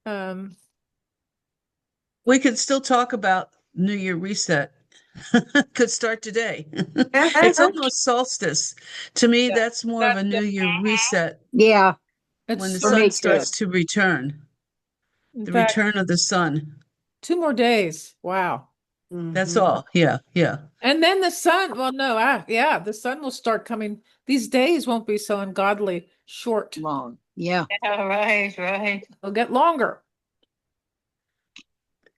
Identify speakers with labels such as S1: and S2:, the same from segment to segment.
S1: Um,
S2: We could still talk about New Year reset. Could start today. It's almost solstice. To me,
S1: yeah,
S2: that's more of
S1: that
S2: a New Year
S3: Mhm.
S2: reset
S3: Yeah,
S1: it's
S2: when the
S3: for
S1: sort of,
S2: sun
S3: me too.
S2: starts to return,
S1: in
S2: the
S1: fact,
S2: return of the sun.
S1: 2 more days. Wow.
S2: That's
S3: Hmm.
S2: all. Yeah, yeah.
S1: And then the sun, well, no, yeah, the sun will start coming. These days won't be so ungodly short.
S3: Long. Yeah.
S4: Yeah, right, right.
S1: They'll get longer.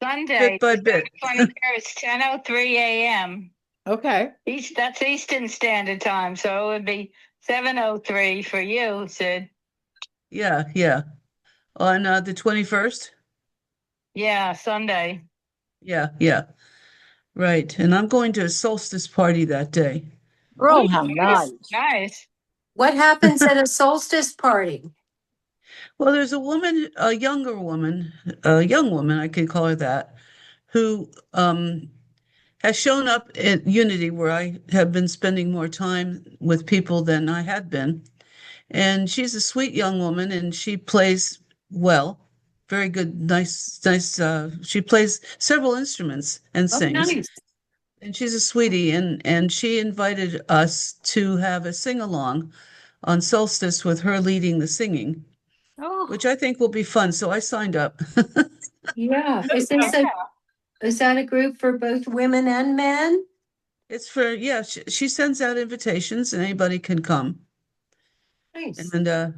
S2: Bit
S4: Sunday,
S2: by
S4: December
S2: bit.
S4: 21st, 10:03 a.m.
S1: Okay.
S4: That's Eastern Standard Time, so it would be 7:03 for you, Sid.
S2: Yeah, yeah. On the 21st?
S4: Yeah, Sunday.
S2: Yeah, yeah. Right. And I'm going to a solstice party that day.
S1: Oh,
S3: Oh, how
S4: Nice,
S3: nice.
S4: nice.
S5: What happens at a solstice party?
S2: Well, there's a woman, a younger woman, a young woman, I could call her that, who has shown up at Unity where I have been spending more time with people than I had been. And she's a sweet young woman and she plays well, very good, nice. She plays several instruments and
S5: Oh,
S2: sings.
S5: nice.
S2: And she's a sweetie, and she invited us to have a sing along on Solstice with her leading the singing,
S5: Oh,
S2: which I think will be fun. So I signed up.
S5: yeah.
S4: Yeah.
S5: Is that a group for both women and men?
S2: It's for, yeah, she sends out invitations and anybody can come.
S5: Nice.
S2: And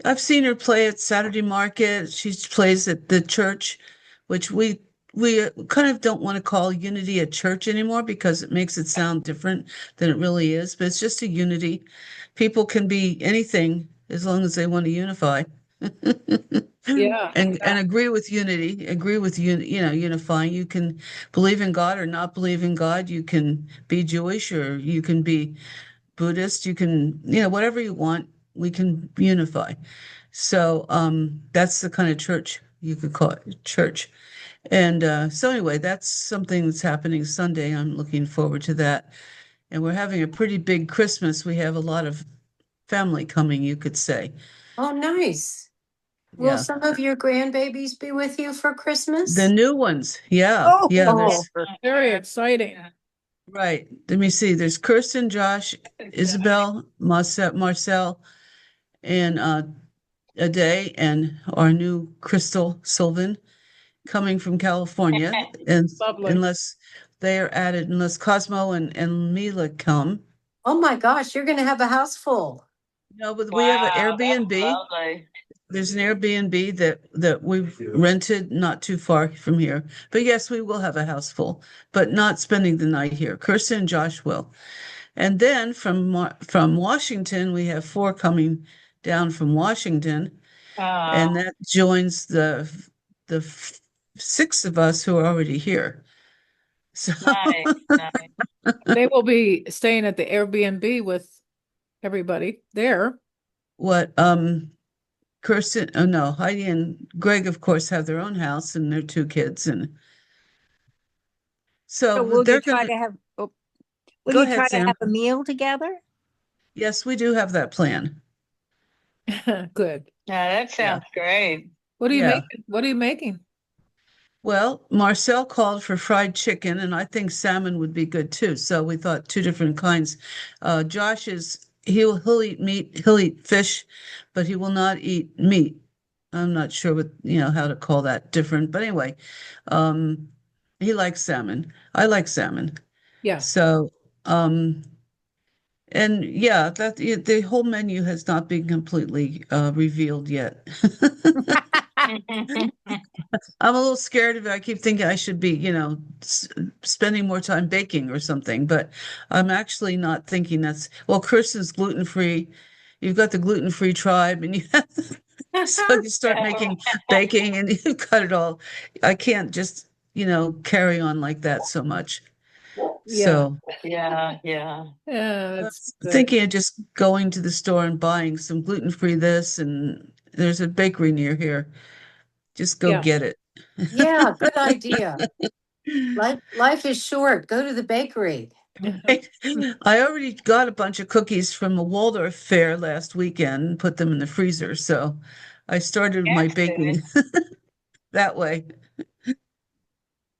S2: I've seen her play at Saturday Market. She plays at the church, which we kind of don't want to call Unity a church anymore because it makes it sound different than it really is. But it's just a unity. People can be anything as long as they want to unify.
S1: yeah.
S2: And agree with unity, agree with unifying. You can believe in God or not believe in God. You can be Jewish or you can be Buddhist, you can, whatever you want, we can unify. So that's the kind of church you could call it, church. And so anyway, that's something that's happening Sunday. I'm looking forward to that. And we're having a pretty big Christmas. We have a lot of family coming, you could say.
S5: Oh, nice. Will
S2: Yeah.
S5: some of your grandbabies be with you for
S2: The
S5: Christmas?
S2: new ones. Yeah.
S3: Oh,
S2: Yeah.
S5: Oh,
S2: There's
S1: Very exciting.
S2: right. Let me see. There's Kirsten, Josh, Isabel, Marcel, and Ade, and our new Crystal Sylvan coming from California, and
S1: Lovely.
S2: unless they are added, unless Cosmo and Mila come.
S5: oh my gosh, you're going to have a house full.
S2: No, but we have an
S4: Wow, that's
S2: Airbnb.
S4: lovely.
S2: There's an Airbnb that we've rented not too far from here. But yes, we will have a house full, but not spending the night here. Kirsten and Josh will. And then from Washington, we have four coming down from Washington, and
S4: Oh,
S2: that joins the six of us who are already here. So
S4: nice, nice.
S1: They will be staying at the Airbnb with everybody there.
S2: what Kirsten, oh no, Heidi and Greg, of course, have their own house and their two kids, and
S3: so
S2: so
S3: will you
S2: they're
S3: try
S2: gonna
S3: to have, oh, will
S2: go
S3: you
S2: ahead,
S3: try to
S2: Sam.
S3: have a meal together?
S2: Yes, we do have that plan.
S1: Good.
S4: Yeah, that
S2: Yeah,
S4: sounds great.
S1: What are you
S2: yeah.
S1: making? What are you making?
S2: Well, Marcel called for fried chicken, and I think salmon would be good too. So we thought two different kinds. Josh is he'll eat meat, he'll eat fish, but he will not eat meat. I'm not sure what, how to call that different, but anyway, um, he likes salmon. I like salmon.
S1: Yeah.
S2: So, um, and yeah, the whole menu has not been completely revealed yet. I'm a little scared of it. I keep thinking I should be, spending more time baking or something, but I'm actually not thinking that's, well, Kristen's gluten free. You've got the gluten free tribe, and you have, so you start making baking and you cut it all. I can't just, carry on like that so much.
S1: Yeah.
S2: So
S4: Yeah, yeah.
S1: Yeah,
S2: I
S1: that's
S2: was
S1: good.
S2: thinking of just going to the store and buying some gluten free this, and there's a bakery near here. Just go
S1: Yeah.
S2: get it.
S5: Yeah, good idea. Life is short. Go to the bakery.
S2: Right. I already got a bunch of cookies from the Waldorf fair last weekend and put them in the freezer. So I started my
S4: That's good.
S2: baking. that way.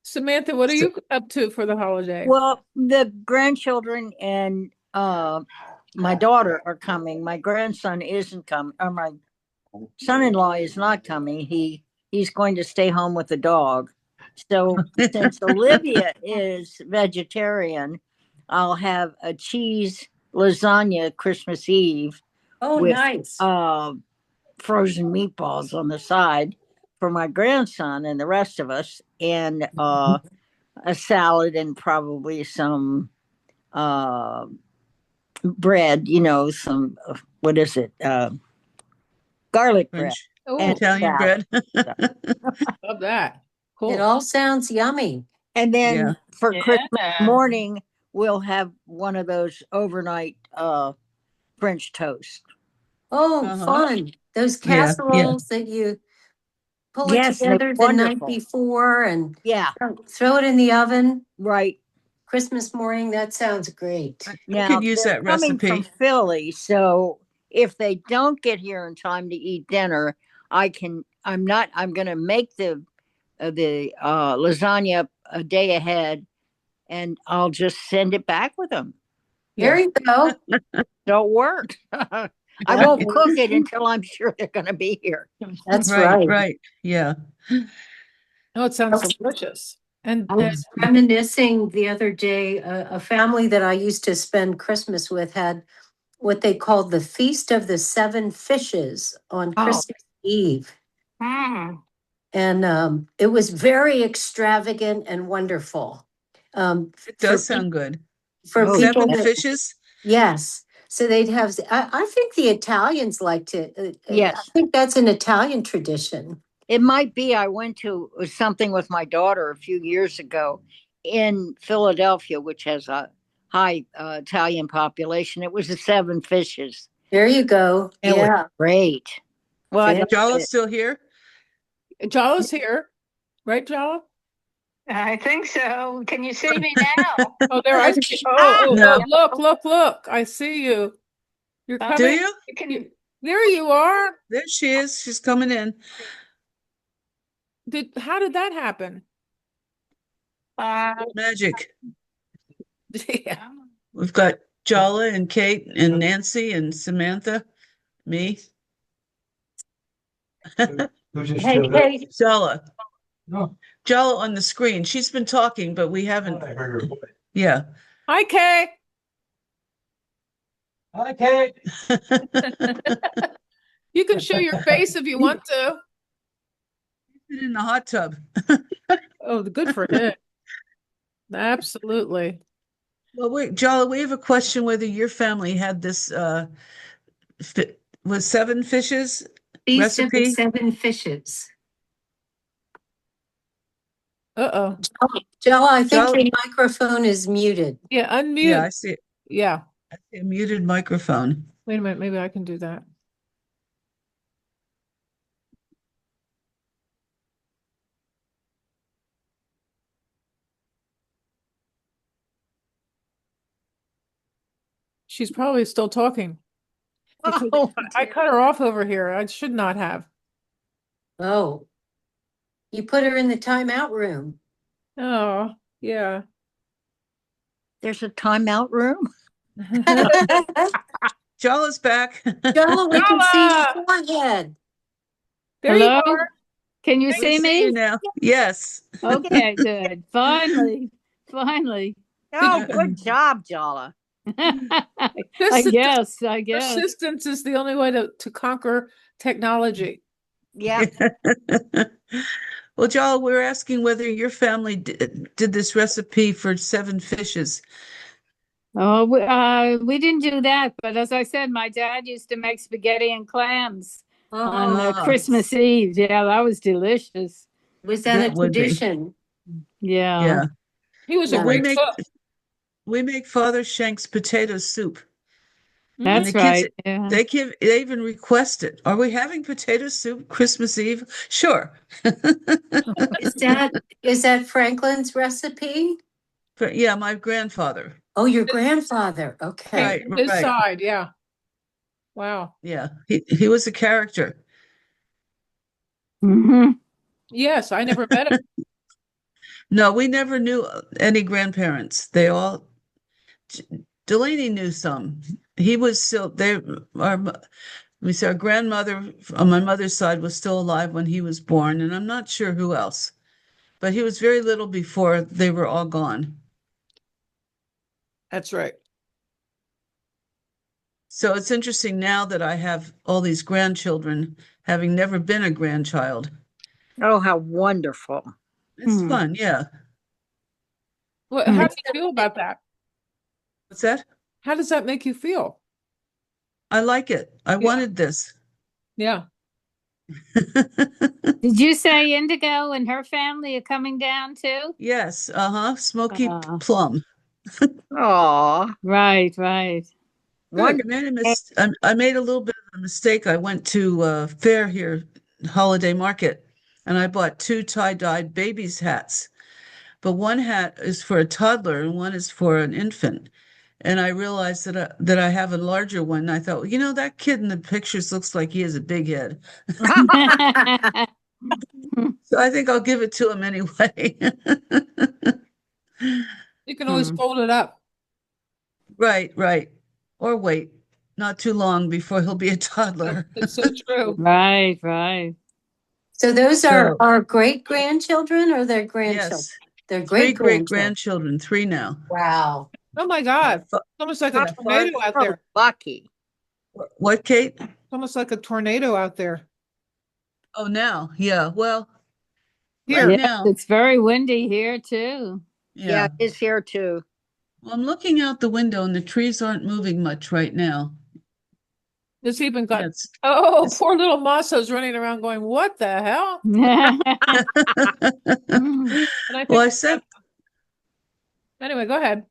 S1: Samantha, what are
S2: So-
S1: you up to for the holiday?
S3: Well, the grandchildren and my daughter are coming. My grandson isn't coming, or my son-in-law is not coming. He's going to stay home with the dog. So since Olivia is vegetarian, I'll have a cheese lasagna Christmas Eve
S5: Oh,
S3: with
S5: nice.
S3: frozen meatballs on the side for my grandson and the rest of us, and a salad and probably some uh bread, some what is it? Garlic bread
S2: French,
S3: and
S1: Oh,
S2: Italian
S3: salad.
S2: bread.
S1: love that.
S5: It
S1: Cool.
S5: all sounds yummy.
S3: And
S2: Yeah.
S3: then for Christmas
S4: Yeah.
S3: morning, we'll have one of those overnight French toast.
S5: Oh,
S2: Uh-huh.
S5: fun. Those
S2: Yeah.
S5: casseroles that you pull it
S3: Yes, they're
S5: together the night
S3: wonderful.
S5: before and
S3: Yeah,
S5: throw it in the oven.
S3: right.
S5: Christmas morning, that sounds great.
S2: I
S3: Now
S2: could use
S3: they're
S2: that
S3: coming from
S2: recipe.
S3: Philly, so if they don't get here in time to eat dinner, I'm gonna make the lasagna a day ahead, and I'll just send it back with them.
S5: There you go.
S3: It'll work. I won't cook it until I'm sure they're going to be here.
S5: That's
S2: Right,
S5: right.
S2: right. Yeah.
S1: Oh, it sounds delicious. And,
S5: I
S1: and
S5: was reminiscing the other day, a family that I used to spend Christmas with had what they called the Feast of the Seven Fishes on
S3: Oh.
S5: Christmas Eve.
S4: Hmm.
S5: And it was very extravagant and wonderful.
S2: It
S5: For
S2: does sound good.
S5: for
S3: Oh,
S5: people
S2: 7
S5: that,
S2: fishes?
S5: yes. So they'd have, I think the Italians like to, I
S3: Yes.
S5: think that's an Italian tradition.
S3: It might be. I went to something with my daughter a few years ago in Philadelphia, which has a high Italian population. It was the Seven Fishes.
S5: There you go.
S3: It was
S5: Yeah.
S3: great. Well, I
S5: Very
S3: liked
S2: Jala's
S3: it.
S2: still here?
S1: Jala's here, right, Jala?
S4: I think so. Can you see me now?
S1: Oh, there I see.
S2: No.
S1: Look. I see you. You're
S4: Oh,
S2: Do
S1: coming.
S2: you?
S4: you can.
S1: There you are.
S2: There she is. She's coming in.
S1: How did that happen?
S2: Magic.
S1: Yeah.
S2: We've got Jala and Kate and Nancy and Samantha, me.
S6: Who just
S5: Hey,
S6: showed up?
S5: Kate.
S2: Jala.
S6: No,
S2: Jala on the screen. She's been talking, but we
S6: I
S2: haven't.
S6: heard her voice.
S2: Yeah.
S1: Hi, Kay.
S6: Hi, Kate.
S1: You can show your face if you want to.
S2: In the hot tub.
S1: Oh, good for him. Absolutely.
S2: Well, wait, Jala, we have a question whether your family had this was 7 fishes
S5: Feast of the
S2: recipe?
S5: Seven Fishes.
S1: Uh-oh.
S5: Jella, I think
S2: Jala-
S5: your microphone is muted.
S1: Yeah, unmute.
S2: Yeah, I see it.
S1: Yeah.
S2: I see a muted microphone.
S1: Wait a minute. Maybe I can do that. She's probably still talking. Because
S3: Oh,
S1: I cut her off over here. I should not have.
S5: Oh, you put her in the timeout room.
S1: Oh, yeah.
S3: there's a timeout room.
S2: Jala's back.
S5: Jella, we can see your
S1: Jella!
S5: forehead.
S1: There you
S7: Hello?
S1: are.
S7: Can you
S2: We
S7: see
S2: see you
S7: me?
S2: now. Yes.
S7: Okay, good. Finally, finally.
S3: Oh, good job, Jala.
S7: I guess.
S1: Persistence is the only way to conquer technology.
S3: Yeah.
S2: Well, Jala, we're asking whether your family did this recipe for 7 fishes.
S7: Oh, we didn't do that, but as I said, my dad used to make spaghetti and clams on
S2: Ah.
S7: Christmas Eve. Yeah, that was delicious.
S5: Was that
S2: That
S5: a
S2: would be.
S5: tradition?
S7: Yeah.
S2: Yeah.
S1: He was a
S5: Yeah.
S1: great cook.
S2: We make Father Shank's potato soup. And
S7: That's
S2: the kids,
S7: right. Yeah.
S2: they even request it. Are we having potato soup Christmas Eve? Sure.
S5: Is that Franklin's recipe?
S2: But yeah, my grandfather.
S5: Oh, your grandfather. Okay.
S2: Right,
S1: His
S2: right.
S1: side, yeah. Wow.
S2: Yeah. He was a character.
S7: hmm
S1: Yes, I never met him.
S2: No, we never knew any grandparents. They all, Delaney knew some. He was still, let me say, our grandmother on my mother's side was still alive when he was born, and I'm not sure who else, but he was very little before they were all gone.
S1: That's right.
S2: So it's interesting now that I have all these grandchildren, having never been a grandchild.
S3: Oh, how wonderful.
S2: It's
S7: Hmm.
S2: fun, yeah.
S1: How
S7: Hmm.
S1: do you feel about that?
S2: What's that?
S1: How does that make you feel?
S2: I like it. I
S1: Yeah.
S2: wanted this.
S1: Yeah.
S7: Did you say Indigo and her family are coming down too?
S2: Yes, uh-huh. Smoky
S7: Uh,
S2: plum.
S3: Aw,
S7: right, right.
S1: Good.
S3: wonderful.
S2: I made a little bit of a mistake. I went to fair here, holiday market, and I bought two tie-dyed babies hats. But one hat is for a toddler and one is for an infant. And I realized that I have a larger one. I thought, you know, that kid in the pictures looks like he has a big head. So I think I'll give it to him anyway.
S1: You can always
S7: Hmm.
S1: fold it up.
S2: Right, right. Or wait, not too long before he'll be a
S1: That's,
S2: toddler.
S1: that's so true.
S7: Right, right.
S5: So those are
S2: So,
S5: our great grandchildren or their grandchildren?
S2: yes,
S5: They're
S2: three
S5: great
S2: great
S5: grandchildren.
S2: grandchildren, three now.
S5: Wow.
S1: Oh my
S2: I
S1: God.
S2: have
S1: It's almost like
S2: I
S1: a
S2: have five.
S1: tornado out
S3: Oh,
S1: there.
S3: lucky.
S2: What, Kate?
S1: It's almost like a tornado out there.
S2: Oh, now, yeah. Well, right
S1: Here.
S7: Yes,
S2: now,
S7: it's very windy here too.
S3: Yeah,
S2: yeah.
S3: it's here too.
S2: Well, I'm looking out the window and the trees aren't moving much right now.
S1: It's even
S2: Yeah,
S1: got, oh,
S2: it's
S1: poor little Masso's running around going, what the hell? And I
S2: well,
S1: think, anyway, go ahead.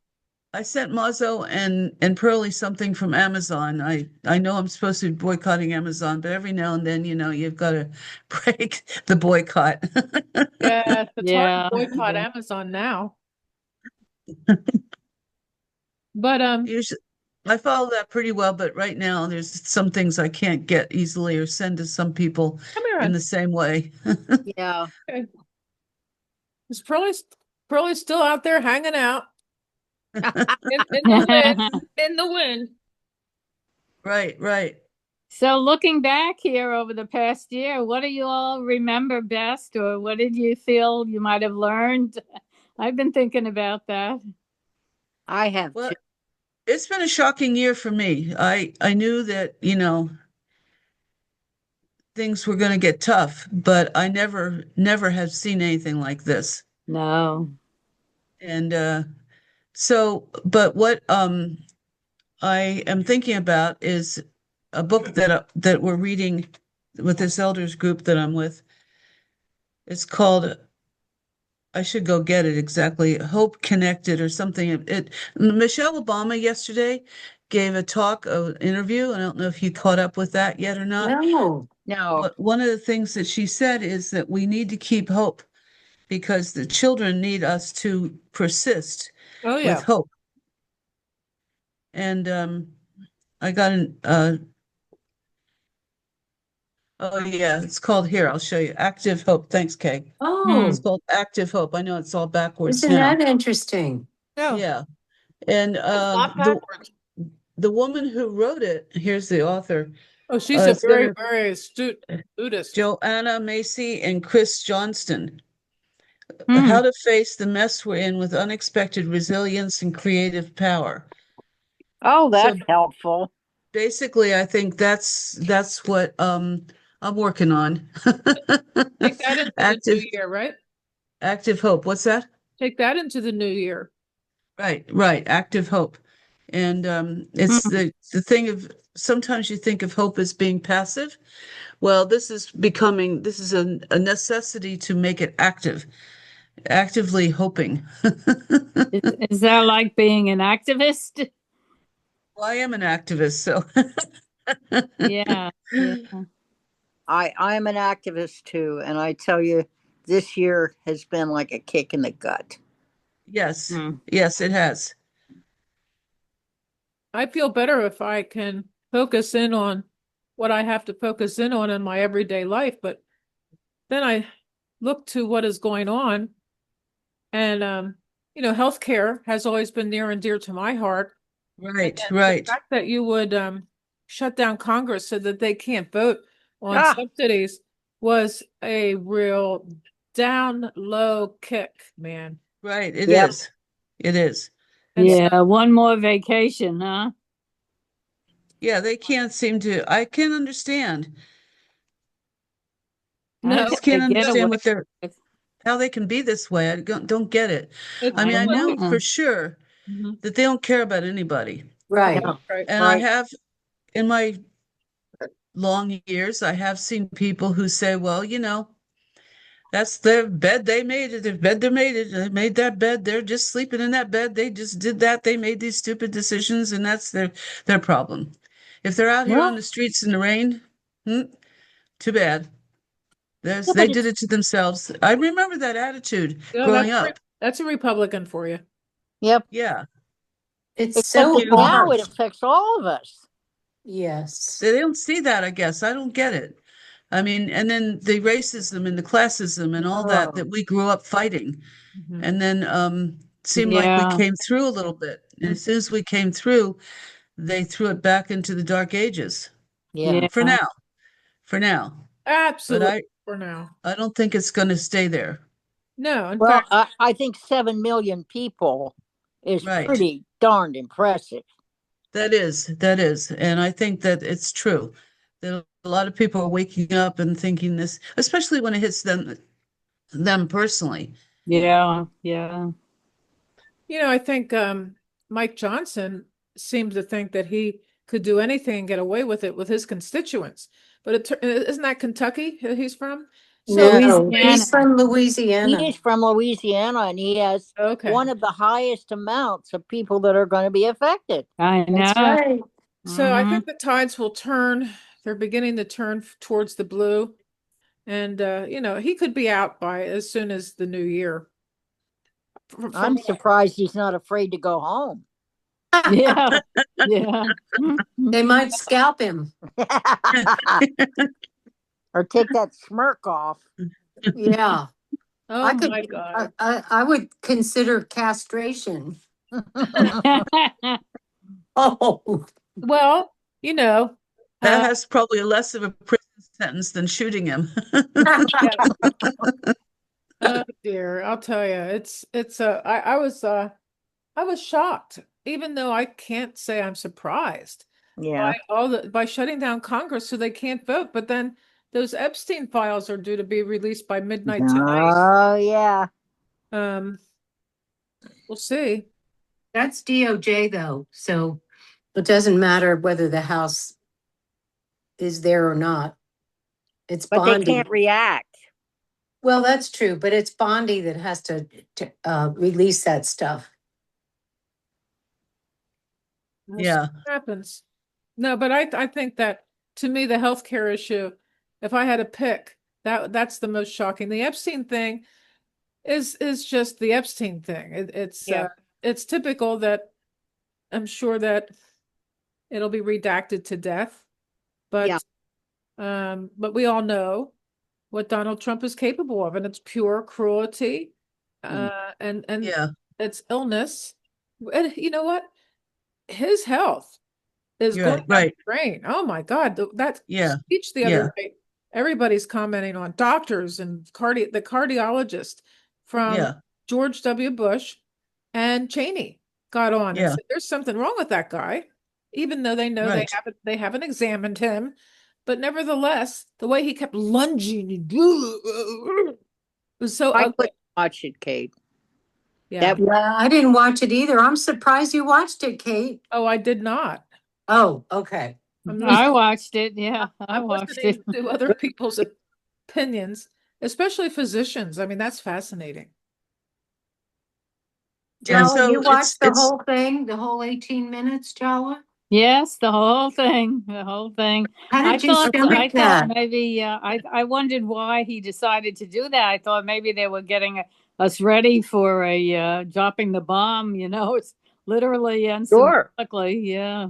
S2: I sent Mazo and Pearlie something from Amazon. I know I'm supposed to be boycotting Amazon, but every now and then, you know, you've got to break the boycott.
S1: Yes, it's hard to
S7: Yeah,
S1: boycott
S7: yeah.
S1: Amazon now. But
S2: Usually, I follow that pretty well, but right now there's some things I can't get easily or send to some people
S1: come here,
S2: in
S1: on.
S2: the same way.
S3: Yeah.
S1: Okay. Is Pearlie's still out there hanging out in the wind, in the wind.
S2: Right, right.
S7: So looking back here over the past year, what do you all remember best, or what did you feel you might have learned? I've been thinking about that.
S3: I have
S2: Well,
S3: too.
S2: it's been a shocking year for me. I knew that, you know, things were going to get tough, but I never have seen anything like this.
S7: No.
S2: And but what I am thinking about is a book that we're reading with this elders group that I'm with. It's called, I should go get it exactly, Hope Connected or something. Michelle Obama yesterday gave a talk, an interview. I don't know if you caught up with that yet or not.
S5: No.
S3: No.
S2: But one of the things that she said is that we need to keep hope because the children need us to persist
S1: Oh
S2: with
S1: yeah.
S2: hope. And I got an oh yeah, it's called here. I'll show you. Active Hope. Thanks, Kay.
S7: Hmm.
S2: It's
S5: Oh,
S2: called Active Hope. I know it's all backwards
S5: isn't
S2: now.
S5: that interesting?
S1: No,
S2: Yeah. And
S1: it's not backwards.
S2: the woman who wrote it, here's the author,
S1: Oh, she's a
S2: is
S1: very,
S2: gonna
S1: very astute Buddhist.
S2: Joanna Macy and Chris Johnston.
S7: Hmm.
S2: How to face the mess we're in with unexpected resilience and creative power.
S3: Oh,
S2: So
S3: that's helpful.
S2: basically, I think that's what I'm working on.
S1: Take that into the new
S2: Active
S1: year, right?
S2: active hope. What's that?
S1: Take that into the new year.
S2: Right, right. Active hope. And it's
S7: Hmm.
S2: the thing of sometimes you think of hope as being passive. Well, this is a necessity to make it active, actively hoping.
S7: Is that like being an activist?
S2: Well, I am an activist, so
S7: Yeah, yeah.
S3: I'm an activist too, and I tell you, this year has been like a kick in the gut.
S2: yes,
S7: Hmm.
S2: yes, it has.
S1: I feel better if I can focus in on what I have to focus in on in my everyday life, but then look to what is going on. And healthcare has always been near and dear to my heart. And
S2: Right,
S1: the
S2: right,
S1: fact that you would shut down Congress so that they can't vote on
S3: Ah,
S1: subsidies was a real down low kick, man.
S2: right. It
S3: yep.
S2: is. It is.
S1: And so,
S7: Yeah, one more vacation, huh?
S2: Yeah, they can't seem to. I can't understand. I
S7: I
S1: no,
S2: just
S7: think
S2: can't
S7: they get away
S2: understand
S7: with.
S2: how they can be this way. I don't get it.
S1: it's
S2: I mean,
S7: I
S2: I know
S1: public.
S7: know.
S2: for sure
S1: Mhm.
S2: that they don't care about anybody.
S5: Right.
S3: No,
S1: Right.
S2: And I
S3: right.
S2: have, in my long years, I have seen people who say, well, that's their bed. They made it. Their bed, they made it. They made that bed. They're just sleeping in that bed. They just did that. They made these stupid decisions, and that's their problem. If they're out here on
S3: Well,
S2: the streets in the rain, hmm, too bad.
S3: yeah,
S2: They
S3: but
S2: did
S3: it's
S2: it to themselves. I remember that attitude
S1: Yeah,
S2: growing up.
S1: that's a Republican for you.
S3: yep.
S2: Yeah,
S5: It's
S3: Except
S5: so
S3: that now
S5: odd.
S3: it affects all of us.
S5: Yes.
S2: they don't see that, I guess. I don't get it. I mean, and then the racism and the classism and all that
S3: Oh,
S2: that we grew up fighting.
S1: Mhm.
S2: And then seemed like we
S7: Yeah,
S2: came through a little bit. And as soon as we came through, they threw it back into the dark ages
S3: yeah.
S2: for
S7: yeah,
S2: now, for now. But
S1: Absolutely
S2: I,
S1: for now.
S2: I don't think it's going to stay there.
S1: No, in
S3: Well,
S1: fact,
S3: I think 7 million people is
S2: Right.
S3: pretty darned impressive.
S2: That is. And I think that it's true that a lot of people are waking up and thinking this, especially when it hits them personally.
S7: yeah, yeah.
S1: I think Mike Johnson seems to think that he could do anything and get away with it with his constituents. But isn't that Kentucky he's from? So
S5: No,
S7: Louisiana.
S5: he's from
S3: He
S5: Louisiana.
S3: is from Louisiana and he has
S1: okay.
S3: one of the highest amounts of people that are going to be affected.
S7: I
S5: That's
S7: know.
S5: right.
S1: So I
S7: Hmm.
S1: think the tides will turn. They're beginning to turn towards the blue. And he could be out by as soon as the new year. From
S3: I'm surprised he's not afraid to go home.
S7: Yeah, yeah. Mhm.
S5: They might scalp him.
S3: Or take that smirk off.
S5: Yeah.
S1: Oh
S5: I could
S1: my God.
S5: I would consider castration. Oh,
S1: Well,
S2: That
S1: uh,
S2: has probably less of a prison sentence than shooting him.
S1: yeah. Oh dear, I'll tell you, I was shocked, even though I can't say I'm surprised
S3: Yeah.
S1: by shutting down Congress so they can't vote. But then those Epstein files are due to be released by midnight tonight.
S3: Oh, yeah.
S1: Um, we'll see.
S5: that's DOJ though. So it doesn't matter whether the House is there or not. It's
S3: But they
S5: Bondi.
S3: can't react.
S5: Well, that's true, but it's Bondi that has to release that stuff.
S1: We'll see
S2: Yeah,
S1: what happens. No, but I think that to me the healthcare issue, if I had to pick, that's the most shocking. The Epstein thing is just the Epstein thing.
S3: Yeah.
S1: It's typical that I'm sure that it'll be redacted to death,
S3: Yeah.
S1: but we all know what Donald Trump is capable of, and it's pure cruelty,
S3: Mm.
S1: and
S2: yeah,
S1: it's illness. And you know what? His health is
S2: you're
S1: going
S2: right,
S1: down the
S2: right.
S1: drain. Oh my God, that
S2: Yeah,
S1: speech the other
S2: yeah,
S1: day, everybody's commenting on doctors and the cardiologist from
S2: yeah,
S1: George W. Bush and Cheney got on and
S2: yeah,
S1: said there's something wrong with that guy, even though they know
S2: right.
S1: they haven't examined him. But nevertheless, the way he kept lunging was so
S3: I
S1: ugly.
S3: couldn't watch it, Kate.
S1: Yeah.
S3: That
S5: Yeah, I didn't watch it either. I'm surprised you watched it, Kate.
S1: Oh, I did not.
S5: Oh, okay.
S1: I'm not.
S7: I watched it. Yeah, I
S1: I'm
S7: watched
S1: listening
S7: it.
S1: to other people's opinions, especially physicians. I mean, that's fascinating.
S2: Yeah,
S5: Jala,
S1: Just
S5: you
S2: so
S5: watched the whole thing, the whole 18 minutes, Jala?
S7: Yes, the whole thing, the whole thing.
S5: How did you stomach
S7: I thought
S5: that?
S7: maybe I wondered why he decided to do that. I thought maybe they were getting us ready for a dropping the bomb. It's literally and
S3: sure.
S7: symbolically. Yeah,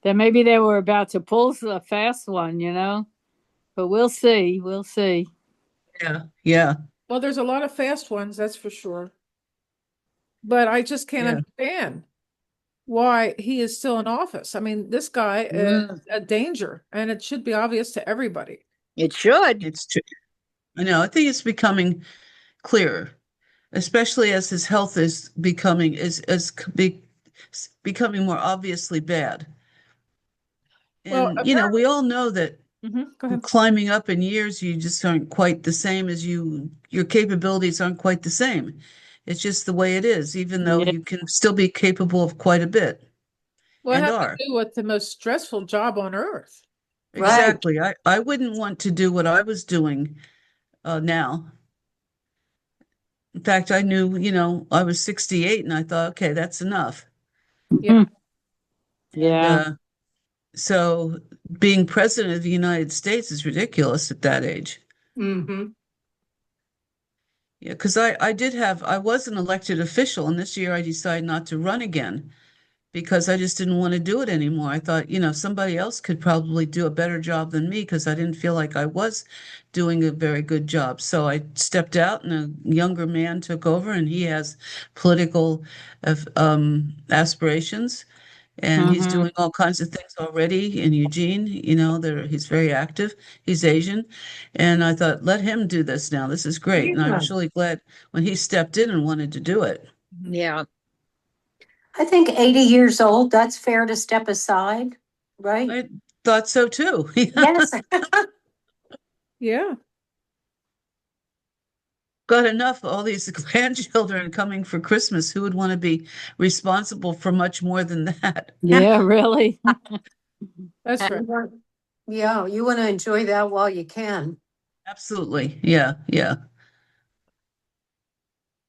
S7: that maybe they were about to pull a fast one. But we'll see. We'll see.
S2: Yeah, yeah,
S1: Well, there's a lot of fast ones, that's for sure. But I just can't
S2: yeah.
S1: understand why he is still in office. I mean, this guy is
S3: Mm,
S1: a danger, and it should be obvious to everybody.
S3: it should.
S2: It's true. I know. I think it's becoming clearer, especially as his health is becoming more obviously bad.
S1: Well,
S2: And
S1: apparently,
S2: we all know that
S1: go ahead.
S2: climbing up in years, you just aren't quite the same as your capabilities aren't quite the same. It's just the way it is, even though
S7: Yeah.
S2: you can still be capable of quite a bit
S1: Well, it
S2: and
S1: has to
S2: are.
S1: do with the most stressful job on earth.
S5: Right.
S2: Exactly. I wouldn't want to do what I was doing now. In fact, I knew, I was 68 and I thought, okay, that's enough.
S1: Yeah.
S2: And
S7: Yeah.
S2: so being president of the United States is ridiculous at that age.
S5: Mm-hmm.
S2: Yeah, because I was an elected official, and this year I decided not to run again because I just didn't want to do it anymore. I thought, somebody else could probably do a better job than me because I didn't feel like I was doing a very good job. So I stepped out, and a younger man took over, and he has political aspirations. And he's
S7: Hmm.
S2: doing all kinds of things already in Eugene. He's very active. He's Asian. And I thought, let him do this now. This is great. And I
S5: Yeah.
S2: was really glad when he stepped in and wanted to do it.
S1: Mhm.
S3: Yeah.
S5: I think 80 years old, that's fair to step aside, right?
S2: I thought so too.
S5: Yes.
S1: Yeah.
S2: Got enough of all these grandchildren coming for Christmas. Who would want to be responsible for much more than that?
S7: Yeah, really.
S1: That's right.
S5: Yeah, you want to enjoy that while you can.
S2: Absolutely. Yeah, yeah.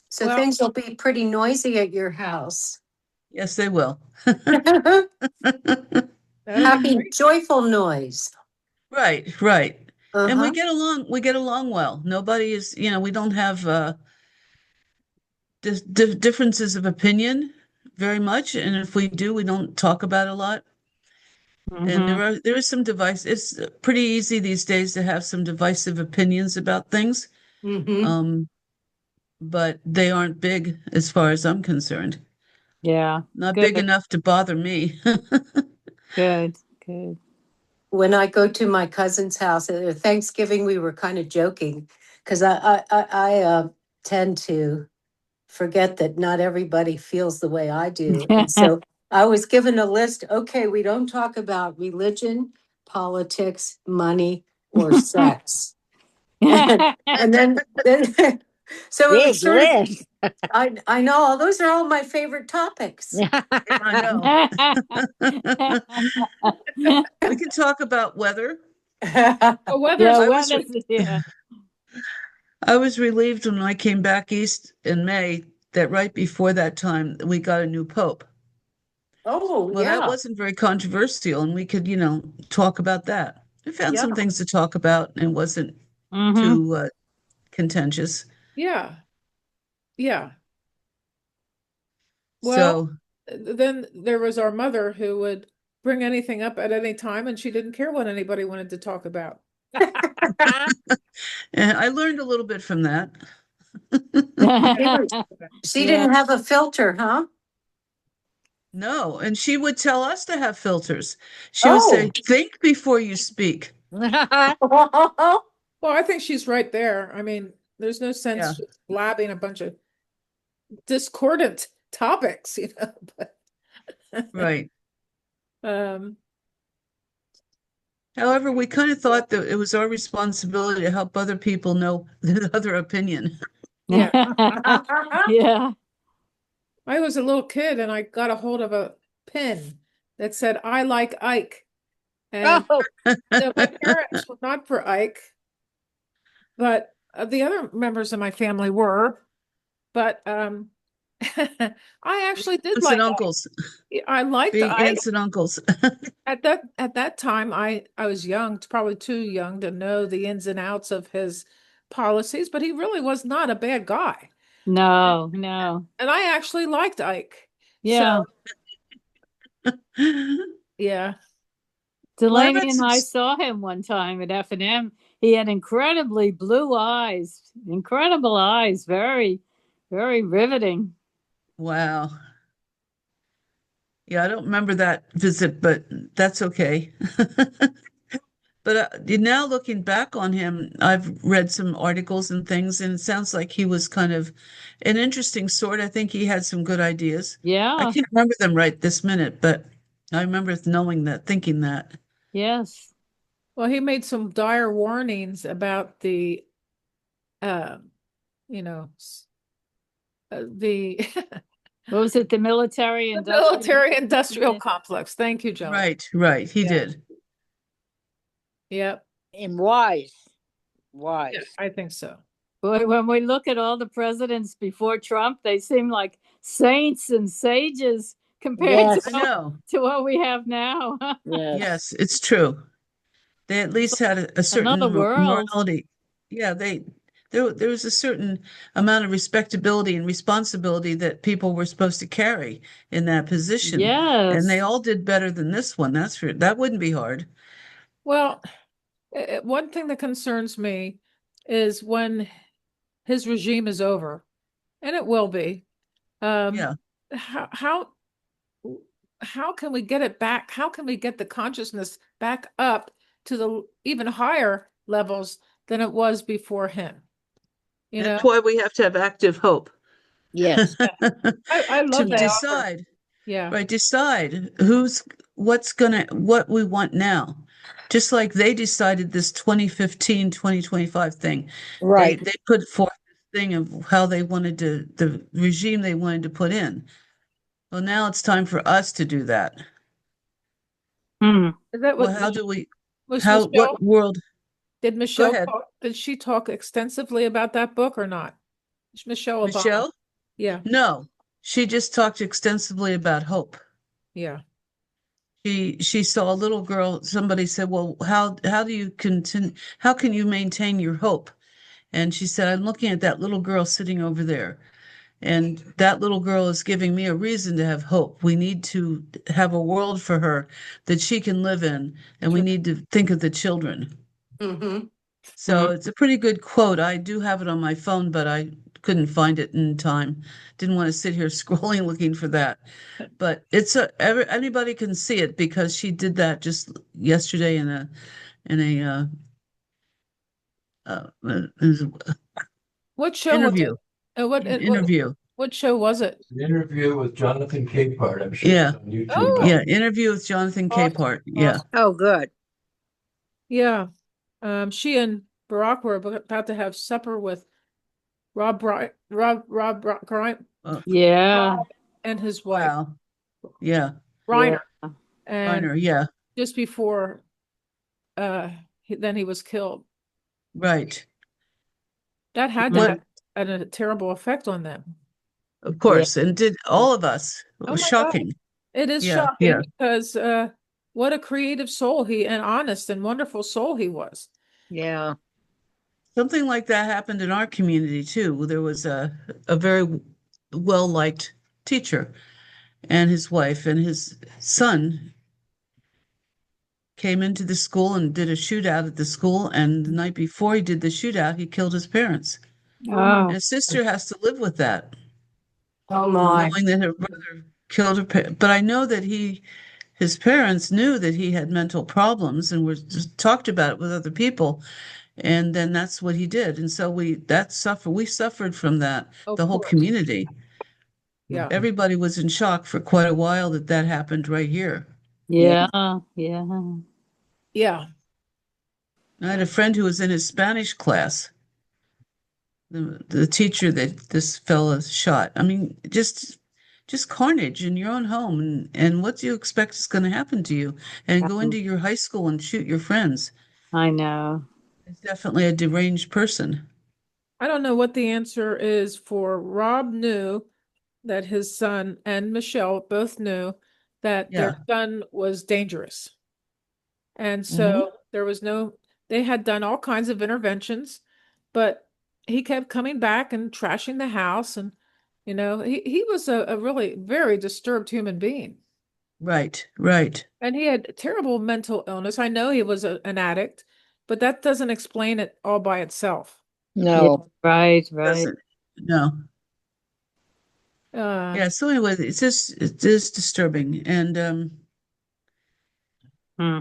S5: So
S1: Well,
S5: things will be pretty noisy at your house.
S2: Yes, they will.
S1: that'll be
S5: Happy,
S1: great.
S5: joyful noise.
S2: Right, right. And
S5: Uh-huh.
S2: we get along well. Nobody is, we don't have differences of opinion very much, and if we do, we don't talk about it a lot. And
S7: Hmm.
S2: there is some device. It's pretty easy these days to have some divisive opinions about things,
S5: Mm-hmm.
S2: um, but they aren't big as far as I'm concerned.
S7: Yeah.
S2: Not big
S7: Good.
S2: enough to bother me.
S7: Good. Good.
S5: When I go to my cousin's house at Thanksgiving, we were kind of joking because I tend to forget that not everybody feels the way I do. And so I was given a list. Okay, we don't talk about religion, politics, money, or sex. And then so it was
S3: Big
S5: sort of
S3: list.
S5: I know those are all my favorite topics.
S2: I know. We can talk about weather.
S1: Well, weather's
S7: Yeah,
S2: I
S7: well,
S2: was
S7: yeah.
S2: I was relieved when I came back east in May that right before that time we got a new pope.
S5: Oh
S2: Well, that
S5: yeah,
S2: wasn't very controversial, and we could, talk about that. We found
S5: yeah.
S2: some things to talk about, and it wasn't
S7: Hmm.
S2: too contentious.
S1: yeah. Yeah. Well,
S2: So,
S1: then there was our mother who would bring anything up at any time, and she didn't care what anybody wanted to talk about.
S2: and I learned a little bit from that.
S5: She
S7: Yeah.
S5: didn't have a filter, huh?
S2: No, and she would tell us to have filters. She would
S5: Oh.
S2: say, "Think before you speak."
S1: Well, I think she's right there. I mean, there's no sense
S2: Yeah,
S1: just blabbing a bunch of discordant topics, but
S2: right.
S1: um
S2: However, we kind of thought that it was our responsibility to help other people know the other opinion.
S1: yeah.
S7: Yeah.
S1: I was a little kid and I got a hold of a pin that said I like Ike. And
S3: Oh,
S1: so my parents were not for Ike, but the other members of my family were. But I actually did
S2: Aunts and
S1: like Ike.
S2: uncles,
S1: I liked
S2: being
S1: Ike.
S2: aunts and uncles.
S1: At that time, I was young, probably too young to know the ins and outs of his policies, but he really was not a bad guy.
S7: No, no.
S1: And I actually liked Ike. So
S7: Yeah.
S1: yeah.
S2: Well, I
S7: Delaney
S2: read
S7: and
S2: some.
S7: I saw him one time at F&M. he had incredibly blue eyes, incredible eyes, very, very riveting.
S2: Wow. Yeah, I don't remember that visit, but that's okay. But now looking back on him, I've read some articles and things, and it sounds like he was kind of an interesting sort. I think he had some good ideas. I
S7: Yeah,
S2: can't remember them right this minute, but I remember knowing that, thinking that.
S7: yes.
S1: Well, he made some dire warnings about the, uh, you know, the
S7: What was it? The military
S1: the
S7: industrial.
S1: military-industrial complex. Thank you, Joan.
S2: Right, he
S1: Yeah.
S2: did.
S1: Yep.
S3: And wise,
S1: Yeah,
S3: wise.
S1: I think so.
S7: Boy, when we look at all the presidents before Trump, they seem like saints and sages compared
S3: Yes.
S2: I know.
S7: to what we have now.
S3: Yes.
S2: Yes, it's true. They at least had a
S7: Another
S2: certain
S7: world.
S2: morality. Yeah, there was a certain amount of respectability and responsibility that people were supposed to carry in that position. And they
S7: Yes.
S2: all did better than this one. That wouldn't be hard.
S1: Well, one thing that concerns me is when his regime is over, and it will be.
S2: Yeah.
S1: How how can we get it back? How can we get the consciousness back up to the even higher levels than it was before him? You know,
S2: That's why we have to have active hope.
S3: Yes.
S1: I
S2: To
S1: love that author.
S2: decide,
S1: Yeah.
S2: right, decide what we want now. Just like they decided this 2015, 2025 thing.
S3: Right.
S2: They put forth this thing of how they wanted to, the regime they wanted to put in. Well, now it's time for us to do that.
S7: Hmm.
S1: Is that
S2: Well,
S1: what
S2: how do we,
S1: was
S2: what
S1: Michelle?
S2: world?
S1: Did
S2: Go
S1: Michelle
S2: ahead.
S1: did she talk extensively about that book or not? Michelle Obama.
S2: Michelle?
S1: Yeah.
S2: No, she just talked extensively about hope.
S1: Yeah.
S2: She saw a little girl. Somebody said, "Well, how do you continue? How can you maintain your hope?" And she said, "I'm looking at that little girl sitting over there, and that little girl is giving me a reason to have hope. We need to have a world for her that she can live in, and we need to think of the children."
S5: Mm-hmm.
S2: So it's a pretty good quote. I do have it on my phone, but I couldn't find it in time. Didn't want to sit here scrolling looking for that. But anybody can see it because she did that just yesterday in a
S1: What show was
S2: interview.
S1: it? What
S2: An interview.
S1: what show was it?
S6: An interview with Jonathan Capehart. I'm sure
S2: Yeah.
S6: it's on YouTube.
S1: Oh,
S2: Yeah, interview with Jonathan
S1: awesome.
S2: Capehart. Yeah.
S1: Awesome.
S3: Oh, good.
S1: Yeah. She and Barack were about to have supper with
S2: Oh,
S7: Yeah.
S1: and his wife,
S2: wow. Yeah.
S1: Reiner.
S7: Yeah.
S1: And
S2: Reiner. Yeah.
S1: just before then he was killed.
S2: Right.
S1: That had to
S2: What?
S1: have had a terrible effect on them.
S2: Of
S3: Yeah.
S2: course. And did all of us. It
S1: Oh
S2: was
S1: my God.
S2: shocking.
S1: It is
S2: Yeah.
S1: shocking
S2: Yeah.
S1: because what a creative soul and honest and wonderful soul he was.
S3: Yeah.
S2: Something like that happened in our community too. There was a very well-liked teacher and his wife and his son came into the school and did a shootout at the school. And the night before he did the shootout, he killed his parents.
S7: Oh.
S2: And his sister has to live with that,
S5: Oh my.
S2: knowing that her brother killed her. But I know that his parents knew that he had mental problems and were just talked about it with other people. And then that's what he did. And so we suffered from that,
S1: Of
S2: the whole
S1: course.
S2: community.
S1: Yeah.
S2: Everybody was in shock for quite a while that happened right here.
S7: Yeah. Yeah.
S1: Yeah.
S2: I had a friend who was in his Spanish class, the teacher that this fella shot. I mean, just carnage in your own home, and what do you expect is going to happen to you? And go into your high school and shoot your friends.
S7: I know.
S2: It's definitely a deranged person.
S1: I don't know what the answer is for Rob knew that his son and Michelle both knew that
S2: Yeah.
S1: their son was dangerous. And
S2: Mm-hmm.
S1: so there was they had done all kinds of interventions, but he kept coming back and trashing the house. And, he was a really very disturbed human being.
S2: Right, right.
S1: And he had terrible mental illness. I know he was an addict, but that doesn't explain it all by itself.
S3: No.
S7: Right, right.
S2: Doesn't. No.
S1: Uh,
S2: Yeah. So anyway, it is disturbing, and
S7: Hmm.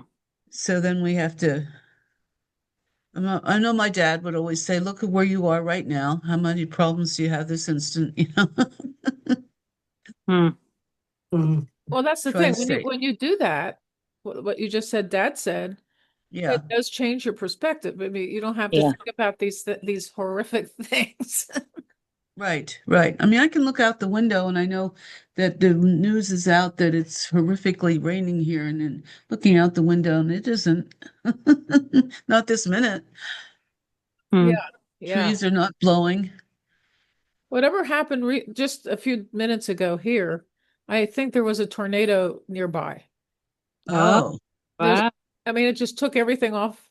S2: so then we have to. I know my dad would always say, "Look at where you are right now. How many problems do you have this instant?" You know,
S7: Hmm.
S5: Mhm.
S1: well, that's the
S2: try to
S1: thing.
S2: say,
S1: When you do that, what you just said, Dad said,
S2: yeah.
S1: it does change your perspective. I mean, you don't have to
S3: Yeah.
S1: think about these horrific things.
S2: Right, right. I mean, I can look out the window and I know that the news is out that it's horrifically raining here, and then looking out the window and it isn't. Not this minute.
S7: Hmm.
S1: Yeah, yeah.
S2: Trees are not blowing.
S1: Whatever happened just a few minutes ago here, I think there was a tornado nearby.
S7: Oh,
S2: Oh,
S1: There's,
S7: wow.
S1: I mean, it just took everything off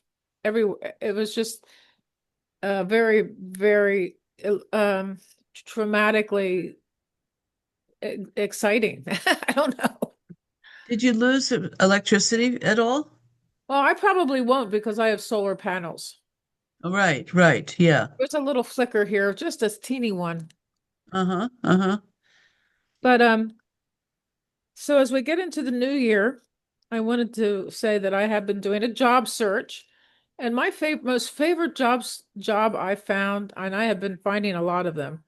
S1: everywhere. It was just very, very traumatically exciting. I don't know.
S2: did you lose electricity at all?
S1: Well, I probably won't because I have solar panels.
S2: Oh, right, right. Yeah.
S1: There's a little flicker here, just a teeny one.
S2: Uh-huh. Uh-huh.
S1: But so as we get into the new year, I wanted to say that I have been doing a job search, and my most favorite job I found, and I have been finding a lot of them,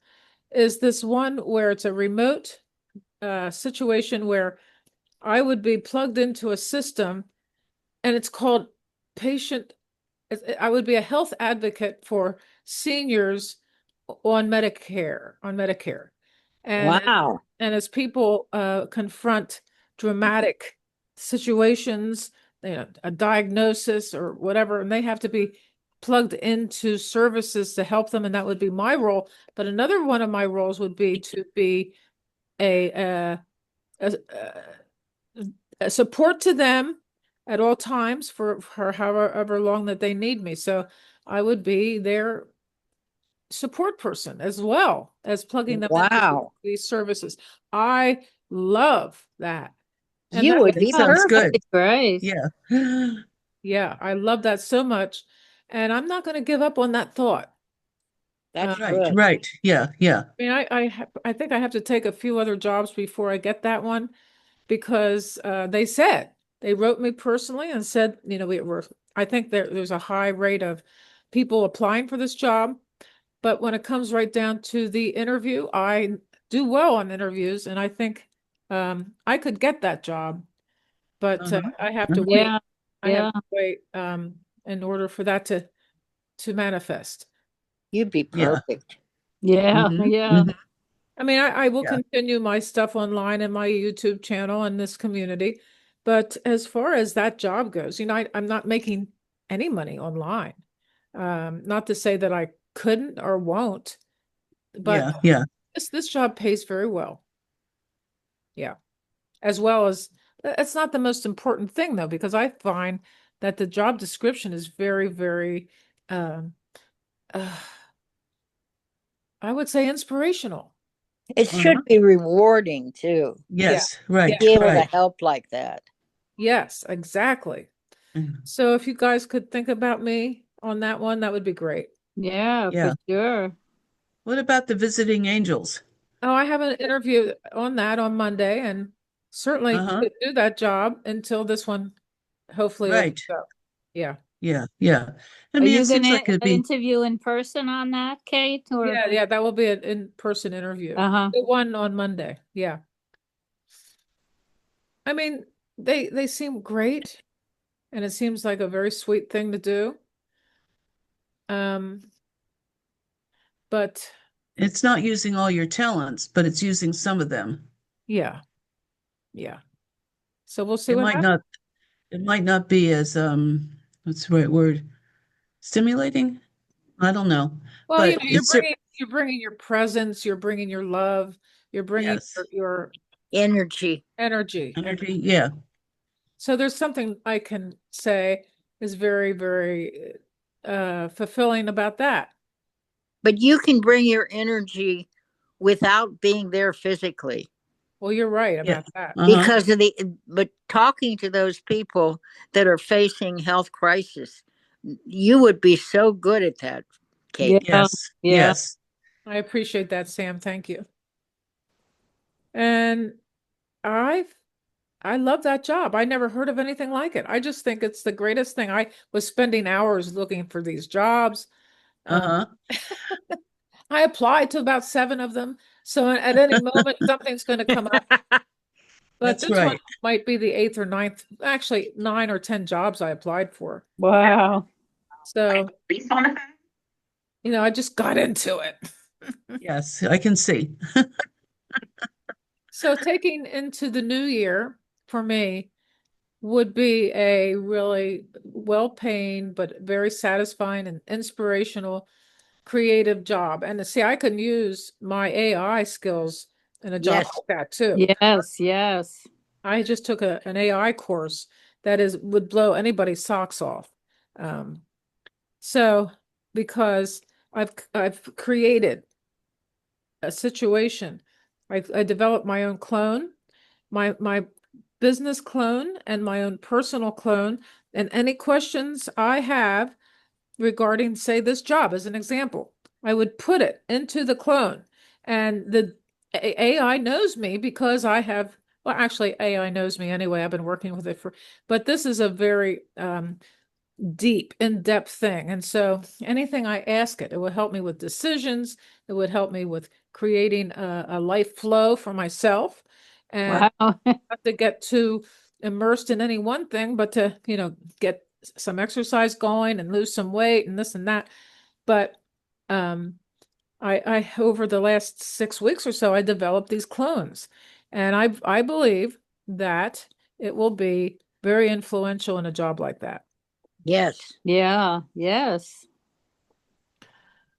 S1: is this one where it's a remote situation where I would be plugged into a system, and it's called patient. I would be a health advocate for seniors on Medicare. And
S3: Wow.
S1: as people confront dramatic situations, a diagnosis or whatever, and they have to be plugged into services to help them, and that would be my role. But another one of my roles would be to be a, a, a support to them at all times for however long that they need me. So I would be their support person as well as plugging them into
S3: Wow.
S1: these services. I love that. And
S3: You would
S2: That
S3: be
S2: sounds
S3: perfect.
S2: good.
S7: Great.
S2: Yeah.
S1: yeah, I love that so much. And I'm not going to give up on that thought.
S3: That's
S2: Right,
S3: good.
S2: right. Yeah, yeah.
S1: I mean, I think I have to take a few other jobs before I get that one because they wrote me personally and said, I think there's a high rate of people applying for this job. But when it comes right down to the interview, I do well on interviews, and I think I could get that job. But
S2: Uh-huh.
S1: I have to
S2: Uh-huh.
S1: wait.
S7: Yeah,
S1: I have
S7: yeah,
S1: to wait in order for that to manifest.
S3: You'd be
S2: Yeah.
S3: perfect.
S7: yeah,
S2: Mm-hmm.
S7: yeah.
S2: Mm-hmm.
S1: I mean, I will
S2: Yeah.
S1: continue my stuff online and my YouTube channel and this community. But as far as that job goes, I'm not making any money online. Not to say that I couldn't or won't, but
S2: Yeah. Yeah.
S1: this job pays very well. Yeah. As well as it's not the most important thing though, because I find that the job description is very, very um uh, I would say inspirational.
S3: It
S2: Uh-huh.
S3: should be rewarding too,
S1: Yeah.
S2: Yes,
S3: to
S2: right,
S3: be able to
S2: right.
S3: help like that.
S1: Yes, exactly.
S2: Mm.
S1: So if you guys could think about me on that one, that would be great.
S7: Yeah, for
S2: Yeah.
S7: sure.
S2: What about the visiting angels?
S1: Oh, I have an interview on that on Monday and certainly
S2: Uh-huh.
S1: could do that job until this one hopefully
S2: Right.
S1: opens up. Yeah.
S2: Yeah, yeah. I
S7: Are
S2: mean,
S7: you
S2: it
S7: going
S2: seems
S7: to
S2: like it'd be,
S7: interview in person on that, Kate? Or
S1: Yeah, yeah, that will be an in-person interview.
S7: uh-huh.
S1: The one on Monday. Yeah. I mean, they seem great and it seems like a very sweet thing to do. Um, but
S2: it's not using all your talents, but it's using some of them.
S1: yeah, yeah. So we'll see
S2: It
S1: what
S2: might
S1: happens.
S2: not, it might not be as, what's the right word? Stimulating? I don't know.
S1: Well,
S2: But it's,
S1: you're bringing your presence, you're bringing your love, you're bringing
S2: yes,
S1: your
S3: Energy.
S1: energy. And
S2: energy. Yeah,
S1: so there's something I can say is very, very fulfilling about that.
S3: But you can bring your energy without being there physically
S1: Well, you're right
S2: yeah.
S1: about that.
S2: Uh-huh.
S3: but talking to those people that are facing health crisis, you would be so good at that, Kate.
S7: Yeah.
S2: Yes,
S7: Yeah.
S2: yes.
S1: I appreciate that, Sam. Thank you. And I I love that job. I never heard of anything like it. I just think it's the greatest thing. I was spending hours looking for these jobs.
S2: Uh-huh.
S1: I applied to about 7 of them. So at any moment, something's going to come up. But
S2: That's
S1: this one
S2: right.
S1: might be the 8th or ninth, actually 9 or 10 jobs I applied for.
S7: Wow.
S1: So, I just got into it.
S2: Yes, I can see.
S1: So taking into the new year for me would be a really well-paying but very satisfying and inspirational creative job. And to see, I can use my AI skills in a job
S3: Yes.
S1: like that too.
S7: Yes, yes.
S1: I just took an AI course that would blow anybody's socks off. Um, so because I've created a situation, I developed my own clone, my business clone, and my own personal clone. And any questions I have regarding, say, this job as an example, I would put it into the clone, and the AI knows me because I have, well, actually, AI knows me anyway. I've been working with it but this is a very deep, in-depth thing. And so anything I ask it, it will help me with decisions. It would help me with creating a life flow for myself. And
S7: Wow.
S1: not to get too immersed in any one thing, but to, get some exercise going and lose some weight and this and that. But I over the last 6 weeks or so, I developed these clones, and I believe that it will be very influential in a job like that.
S3: Yes.
S7: Yeah, yes.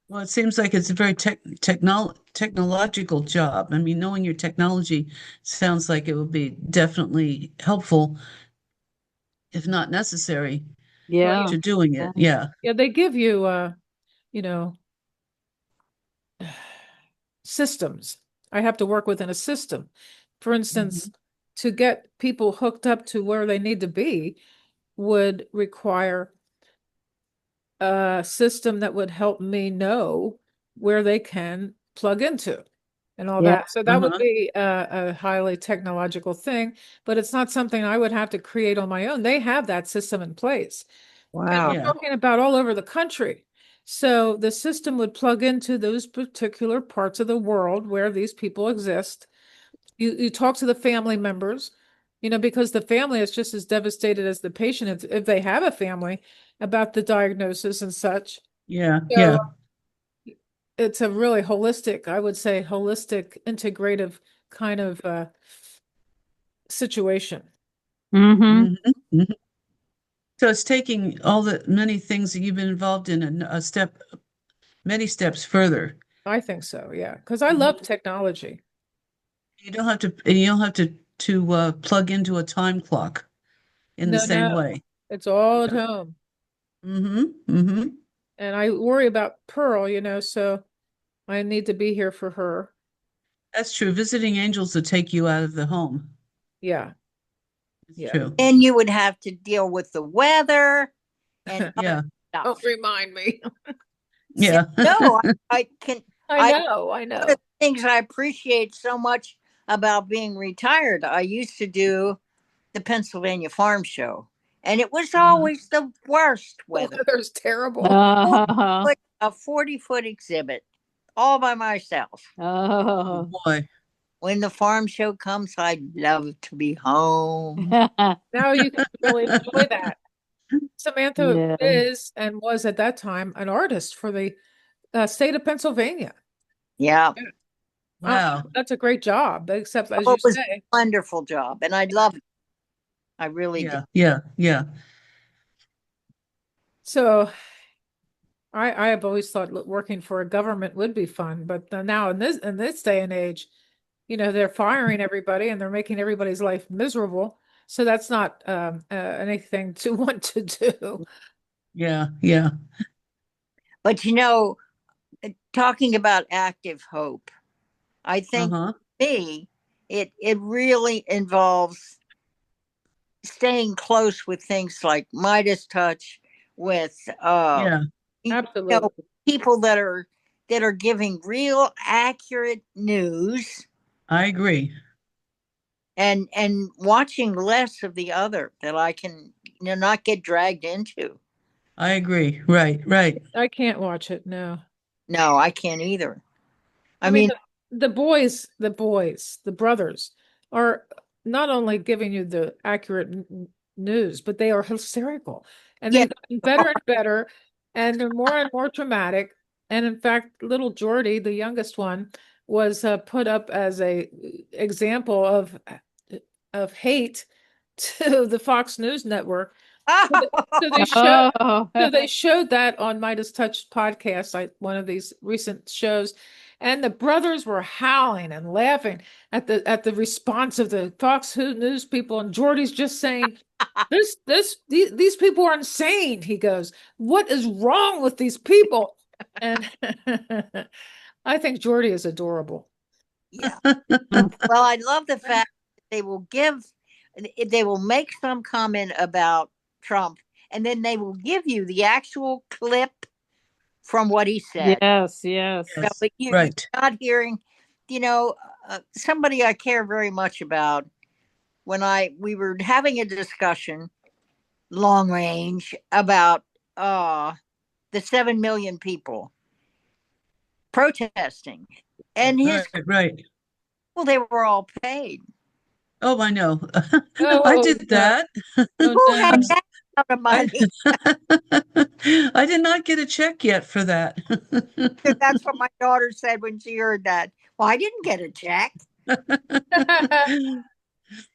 S2: Well, it seems like it's a very technological job. I mean, knowing your technology sounds like it would be definitely helpful, if not necessary,
S1: Well,
S7: Yeah.
S2: to doing it. Yeah.
S1: yeah, they give you you know, systems. I have to work within a system. For instance,
S2: Mhm.
S1: to get people hooked up to where they need to be would require a system that would help me know where they can plug into and all
S7: Yeah.
S1: that. So that would
S2: Uh-huh.
S1: be a highly technological thing, but it's not something I would have to create on my own. They have that system in place. And
S3: Wow.
S1: we're
S2: Yeah.
S1: talking about all over the country. So the system would plug into those particular parts of the world where these people exist. You talk to the family members, because the family is just as devastated as the patient if they have a family about the diagnosis and such.
S2: Yeah.
S1: So
S2: Yeah.
S1: it's a really holistic, I would say, holistic, integrative kind of situation.
S7: Mm-hmm.
S2: hmm So it's taking all the many things that you've been involved in many steps further.
S1: I think so, yeah, because I
S2: Mhm.
S1: love technology.
S2: You don't have to plug into a time clock in the
S1: No,
S2: same
S1: no,
S2: way.
S1: it's all at
S2: Yeah.
S1: home.
S2: Mm-hmm.
S1: And I worry about Pearl, so I need to be here for her.
S2: That's true. Visiting angels will take you out of the home.
S1: Yeah,
S2: It's
S1: yeah.
S2: true.
S3: And you would have to deal with the weather and other
S2: Yeah.
S1: Don't
S3: stuff.
S1: remind me.
S3: See,
S2: Yeah.
S3: no, I can.
S1: I
S3: I
S1: know, I
S3: One
S1: know.
S3: of the things I appreciate so much about being retired, I used to do the Pennsylvania Farm Show, and it was
S2: Uh-huh.
S3: always the worst
S1: The
S3: weather.
S1: weather's terrible.
S7: Uh-huh.
S3: A 40-foot exhibit all by myself.
S2: Oh
S7: Oh.
S2: boy.
S3: When the farm show comes, I'd love to be home.
S1: Now you can really enjoy that. Samantha
S7: Yeah.
S1: is and was at that time an artist for the state of Pennsylvania.
S3: Yeah.
S2: Wow.
S1: That's a great job, except as
S3: Oh,
S1: you
S3: it was a
S1: say,
S3: wonderful job, and I loved it. I really did.
S2: Yeah. Yeah. Yeah.
S1: so I have always thought working for a government would be fun, but now in this day and age, they're firing everybody and they're making everybody's life miserable. So that's not anything to want to do.
S2: Yeah. Yeah.
S3: But talking about active hope, I think
S2: Uh-huh.
S3: me, it really involves staying close with things like Midas touch, with
S2: Yeah,
S3: you know,
S1: Absolutely.
S3: people that are giving real accurate news,
S2: I agree.
S3: and watching less of the other that I can not get dragged into.
S2: I agree. Right, right.
S1: I can't watch it. No.
S3: No, I can't either. I
S1: I mean,
S3: mean,
S1: the brothers are not only giving you the accurate news, but they are hysterical, and
S3: yeah.
S1: they've gotten better and better, and they're more and more dramatic. And in fact, little Jordy, the youngest one, was put up as a example of hate to the Fox News network. So they showed
S7: Oh,
S1: so they showed that on Midas Touch podcast, one of these recent shows, and the brothers were howling and laughing at the response of the Fox News people, and Jordy's just saying, these people are insane." He goes, "What is wrong with these people?" And I think Jordy is adorable.
S3: Yeah. Well, I love the fact that they will make some comment about Trump, and then they will give you the actual clip from what he said.
S7: yes, yes.
S3: No,
S2: Yes,
S3: but you're
S2: right.
S3: not hearing, you know, somebody I care very much about. When we were having a discussion, long range, about the 7 million people protesting, and
S2: Right, right.
S3: well, they were all paid.
S2: Oh, I know. I
S1: Oh
S2: did
S1: no!
S2: that.
S1: Oh
S3: Who had
S2: I'm,
S1: no!
S3: that amount of
S2: I,
S3: money?
S2: I did not get a check yet for that.
S3: That's what my daughter said when she heard that. Well, I didn't get a check.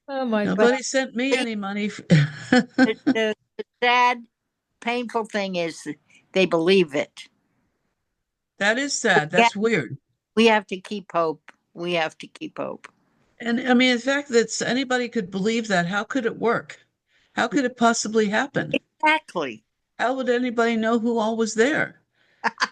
S1: Oh my God!
S3: But
S2: Nobody sent me
S3: the,
S2: any money.
S3: the sad, painful thing is that they believe it.
S2: That is sad.
S3: Yeah,
S2: That's weird.
S3: we have to keep hope. We have to keep hope.
S2: And I mean, the fact that anybody could believe that, how could it work? How could it possibly happen?
S3: Exactly.
S2: How would anybody know who all was there?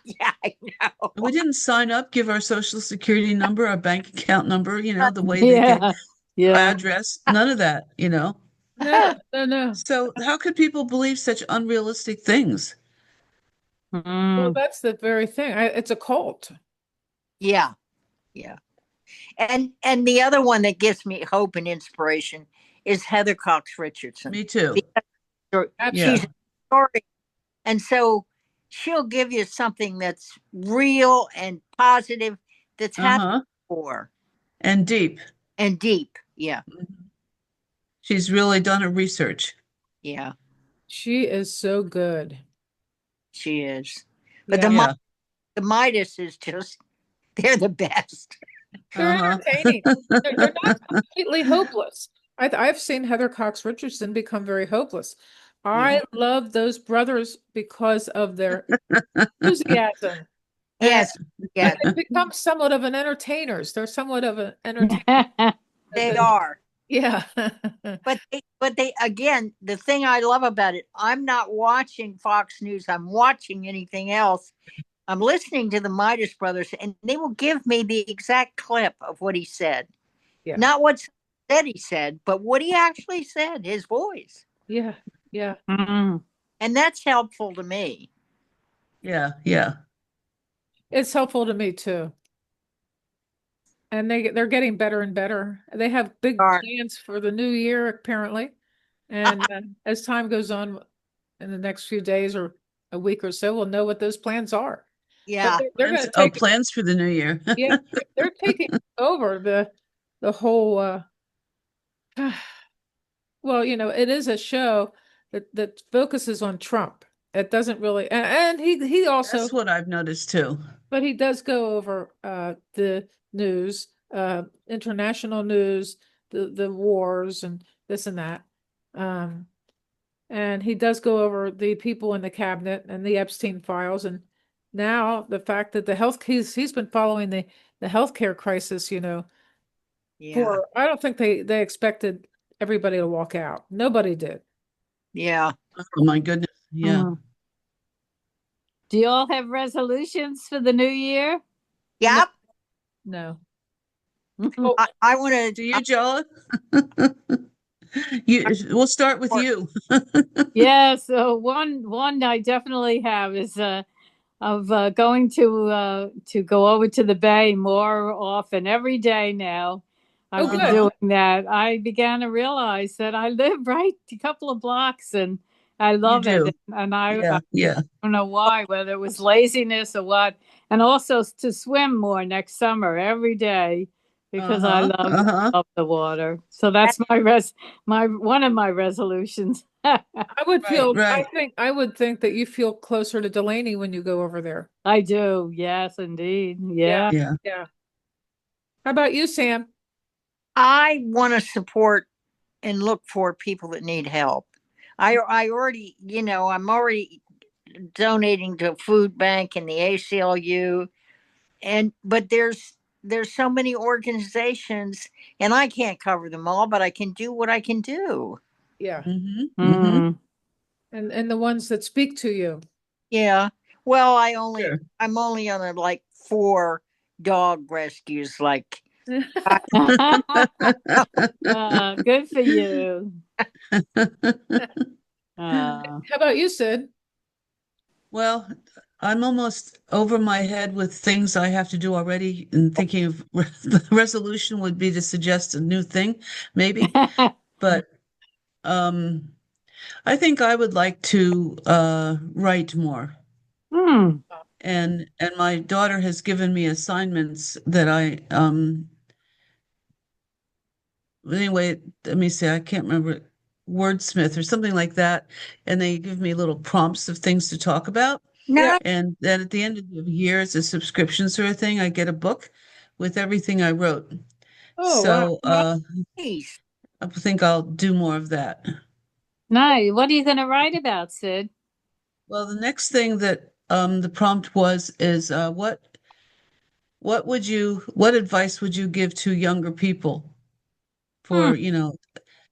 S3: Yeah, I know.
S2: We didn't sign up, give our social security number, our bank account number, the way they get
S7: Yeah, yeah.
S2: address, none of that.
S1: No, no, no.
S2: So how could people believe such unrealistic things?
S1: Well,
S7: Mm.
S1: that's the very thing. It's a cult.
S3: Yeah, yeah. And the other one that gives me hope and inspiration is Heather Cox Richardson.
S2: Me too.
S3: Because she's
S2: Yeah.
S3: a story, and so she'll give you something that's real and positive, that's happened
S2: Uh-huh.
S3: before,
S2: And deep.
S3: and deep. Yeah,
S2: She's really done her research.
S3: yeah,
S1: She is so good.
S3: she is. But
S1: Yeah,
S2: Yeah.
S3: the Midas is just, they're the best.
S1: they're
S2: Uh-huh.
S1: entertaining. They're not completely hopeless. I've seen Heather Cox Richardson become very hopeless.
S3: Yeah.
S1: I love those brothers because of their enthusiasm, and
S3: Yes, yes,
S1: they've become somewhat of an entertainers. They're somewhat of an entertainer.
S3: they are.
S1: Yeah.
S3: But they again, the thing I love about it, I'm not watching Fox News, I'm watching anything else. I'm listening to the Midas brothers, and they will give me the exact clip of what he said.
S1: Yeah.
S3: Not what said he said, but what he actually said, his voice.
S1: Yeah. Yeah.
S7: Mm.
S3: And that's helpful to me.
S2: Yeah. Yeah.
S1: It's helpful to me too. And they're getting better and better. They have big
S3: All right.
S1: plans for the new year, apparently. And as time goes on in the next few days or a week or so, we'll know what those plans are. But
S3: Yeah.
S1: they're going to
S2: Oh,
S1: take,
S2: plans for the new year.
S1: yeah, they're taking over the whole. Well, it is a show that focuses on Trump. It doesn't really, and he also,
S2: That's what I've noticed too.
S1: but he does go over the news, international news, the wars and this and that. And he does go over the people in the cabinet and the Epstein files, and now the fact that he's been following the healthcare crisis,
S3: Yeah.
S1: for I don't think they expected everybody to walk out. Nobody did.
S3: Yeah.
S2: Oh my goodness. Yeah.
S7: Mm. Do you all have resolutions for the new year?
S3: Yep.
S1: No.
S7: Oh,
S3: I want
S2: Do
S3: to,
S2: you, Jella? We'll start with you.
S7: Yeah, so one I definitely have is of going to go over to the bay more often every day now.
S1: Oh,
S7: I've been
S1: good.
S7: doing that. I began to realize that I live right a couple of blocks and I
S2: You
S7: love it.
S2: do.
S7: And I
S2: Yeah.
S7: don't know why, whether it was laziness or what. And also to swim more next summer every day because I
S2: Uh-huh. Uh-huh.
S7: love the water. So that's my one of my resolutions.
S1: I
S2: Right.
S1: would think that you feel closer to Delaney when you go over there.
S7: I do. Yes, indeed.
S1: Yeah.
S7: Yeah.
S2: Yeah.
S1: Yeah. How about you, Sam?
S3: I want to support and look for people that need help. I already, I'm already donating to food bank and the ACLU, but there's so many organizations, and I can't cover them all, but I can do what I can do.
S1: Yeah.
S2: Mm-hmm. Mm-hmm.
S7: Mm.
S1: And the ones that speak to you.
S3: Yeah. Well,
S2: Sure.
S3: I'm only on like 4 dog rescues. Like,
S7: Good for you. Uh,
S1: How about you, Sid?
S2: Well, I'm almost over my head with things I have to do already, and thinking of the resolution would be to suggest a new thing, maybe. But um, I think I would like to write more.
S7: hmm.
S2: And my daughter has given me assignments that I anyway, let me see, I can't remember, wordsmith or something like that. And they give me little prompts of things to talk about.
S1: Yeah.
S3: no,
S2: And then at the end of the year, it's a subscription sort of thing. I get a book with everything I wrote.
S1: Oh, wow.
S2: So
S3: nice.
S2: I think I'll do more of that.
S7: Nice. What are you going to write about, Sid?
S2: Well, the next thing that the prompt was is what advice would you give to younger people
S7: Hmm.
S2: for,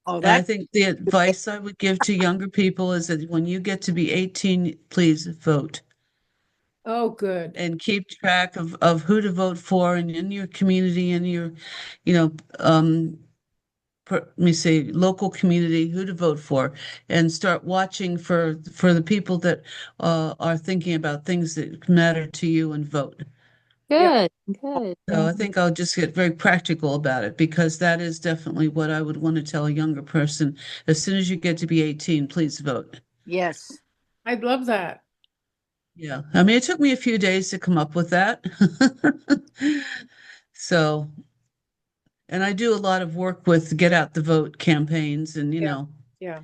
S3: Oh,
S2: and I
S3: that
S2: think the advice I would give to younger people is that when you get to be 18, please vote
S1: Oh, good.
S2: and keep track of who to vote for and in your community and your, you know, um, let me say local community, who to vote for, and start watching for the people that are thinking about things that matter to you and vote.
S1: Yeah.
S7: Good. Good.
S2: So I think I'll just get very practical about it because that is definitely what I would want to tell a younger person. As soon as you get to be 18, please vote.
S3: yes.
S1: I'd love that.
S2: Yeah. I mean, it took me a few days to come up with that. So, and I do a lot of work with Get Out the Vote campaigns and,
S1: Yeah. Yeah.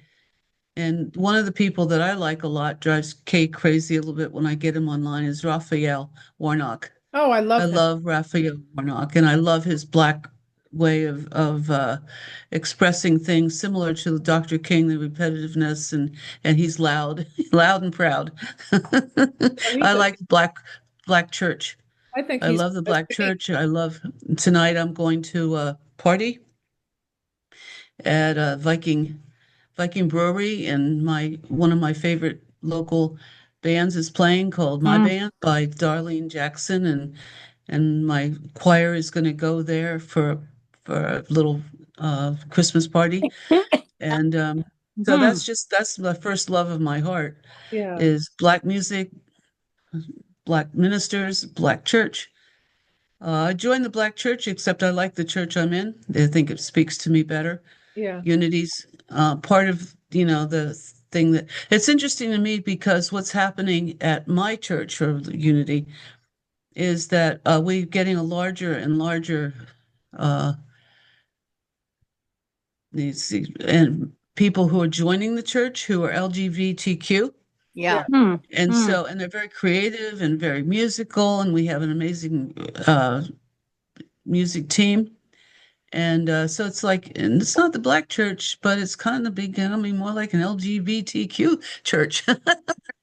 S2: and one of the people that I like a lot drives Kay crazy a little bit when I get him online is Raphael Warnock.
S1: Oh, I
S2: I
S1: love him.
S2: love Raphael Warnock, and I love his black way of expressing things similar to Dr. King, the repetitiveness, and he's loud, loud and proud.
S1: Oh,
S2: I like black church.
S1: I think
S2: I
S1: he's
S2: love the
S1: a
S2: black
S1: saint.
S2: church. I love tonight. I'm going to a party at a Viking Brewery, and my one of my favorite local bands is playing called My
S7: Hmm.
S2: Band by Darlene Jackson, and my choir is going to go there for a little Christmas party, and so
S7: Hmm.
S2: that's the first love of my heart
S1: Yeah.
S2: is black music, black ministers, black church. I joined the black church, except I like the church I'm in. I think it speaks to me better.
S1: Yeah.
S2: Unity's part of, the thing that it's interesting to me because what's happening at my church or Unity is that we're getting a larger and larger uh, and people who are joining the church who are LGBTQ.
S3: Yeah.
S1: Yeah.
S7: Hmm.
S2: And
S7: Hmm.
S2: so, and they're very creative and very musical, and we have an amazing music team. And so it's like, and it's not the black church, but it's kind of becoming more like an LGBTQ church.
S1: Yeah.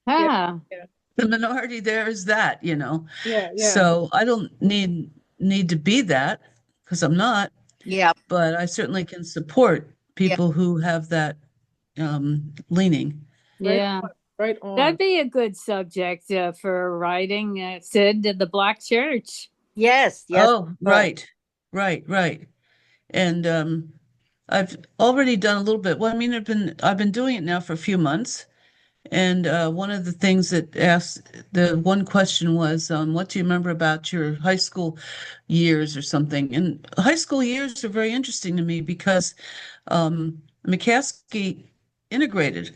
S7: Ah.
S1: Yeah.
S2: The minority there is that.
S1: Yeah. Yeah.
S2: So I don't need to be that because I'm not,
S3: Yeah.
S2: but I certainly can support
S3: Yeah.
S2: people who have that leaning.
S1: Right
S7: Yeah.
S1: on. Right on.
S7: That'd be a good subject for writing, Sid, the Black Church.
S3: Yes. Yes.
S2: Oh,
S3: Oh,
S2: right, right, right. And I've already done a little bit. Well, I mean, I've been doing it now for a few months. And one of the things that the one question was, what do you remember about your high school years or something? And high school years are very interesting to me because McCaskey integrated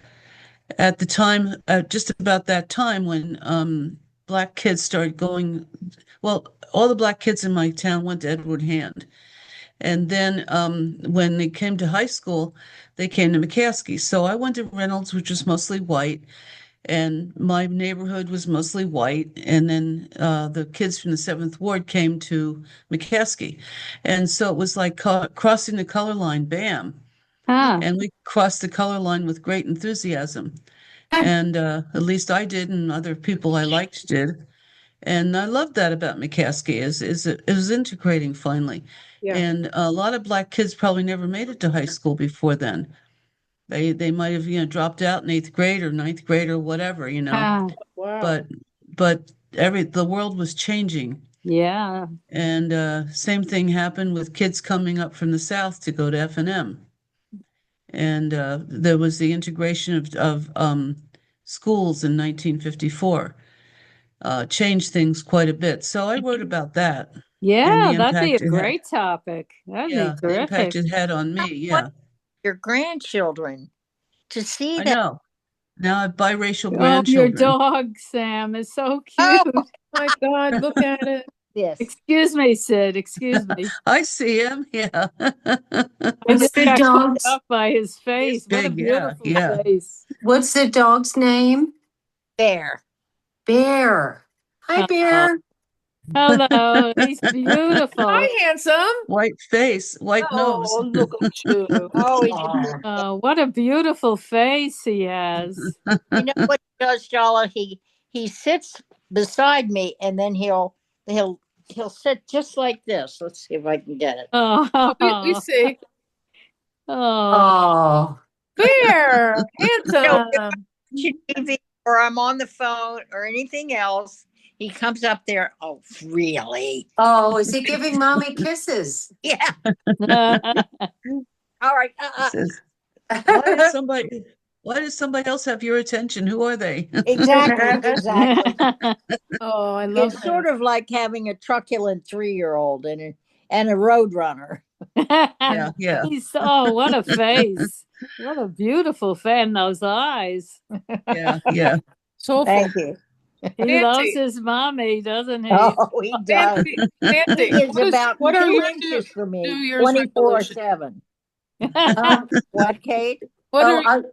S2: at the time, just about that time when black kids started going. Well, all the black kids in my town went to Edward Hand. And then when they came to high school, they came to McCaskey. So I went to Reynolds, which was mostly white, and my neighborhood was mostly white. And then the kids from the Seventh Ward came to McCaskey. And so it was like crossing the color line, bam.
S7: Huh.
S2: And we crossed the color line with great enthusiasm. And at least I did, and other people I liked did. And I love that about McCaskey is it was integrating finally.
S1: Yeah.
S2: And a lot of black kids probably never made it to high school before then. They might have, dropped out in eighth grade or ninth grade or whatever,
S7: Huh.
S1: Wow.
S2: But the world was changing.
S7: Yeah.
S2: And same thing happened with kids coming up from the South to go to F&M. And there was the integration of schools in 1954. Changed things quite a bit. So I wrote about that and
S7: Yeah,
S2: the
S7: that'd be a
S2: impact it had.
S7: great topic. That'd be
S2: Yeah, the impact
S7: terrific.
S2: it had on me. Yeah,
S3: Your grandchildren to see
S2: I
S3: that.
S2: know. Now I have biracial
S7: Oh, your
S2: grandchildren.
S7: dog, Sam, is so
S3: Oh,
S7: cute.
S1: My God, look at it.
S3: yes.
S7: Excuse me, Sid. Excuse me.
S2: I see him. Yeah.
S7: I
S5: What's
S7: just
S5: the
S7: got caught
S5: dog's
S7: up by his face. What a
S2: big. Yeah,
S7: beautiful
S2: yeah.
S7: face.
S5: what's the dog's name?
S3: There.
S5: Bear. Hi,
S7: Oh,
S5: Bear.
S7: hello. He's beautiful.
S1: Hi, handsome.
S2: White face, white nose.
S1: Oh, look at you.
S3: Oh, he's
S5: Aw.
S7: Oh, what a beautiful face he has.
S3: you know what he does, Jala? He sits beside me and then he'll sit just like this. Let's see if I can get it.
S1: We
S7: Oh,
S1: see.
S7: oh,
S5: Oh.
S1: Bear,
S3: No,
S1: handsome.
S3: TV or I'm on the phone or anything else, he comes up there. Oh, really?
S5: Oh, is he giving mommy kisses?
S3: Yeah. All right.
S2: Says, why does somebody else have your attention? Who are they?
S3: Exactly. Exactly.
S1: Oh, I love
S3: It's sort of like having a truculent 3-year-old and a road runner.
S2: Yeah, yeah.
S7: Oh, what a face. What a beautiful face. And those eyes.
S2: Yeah, yeah.
S1: soulful.
S3: Thank you.
S7: He
S1: Nancy.
S7: loves his mommy, doesn't he?
S3: Oh, he does.
S1: Nancy, Nancy,
S3: He is about
S1: what are
S3: 2
S1: your
S3: inches from me,
S1: New Year's resolutions?
S3: 24/7.
S5: Um,
S3: What, Kate?
S1: What
S5: oh,
S1: are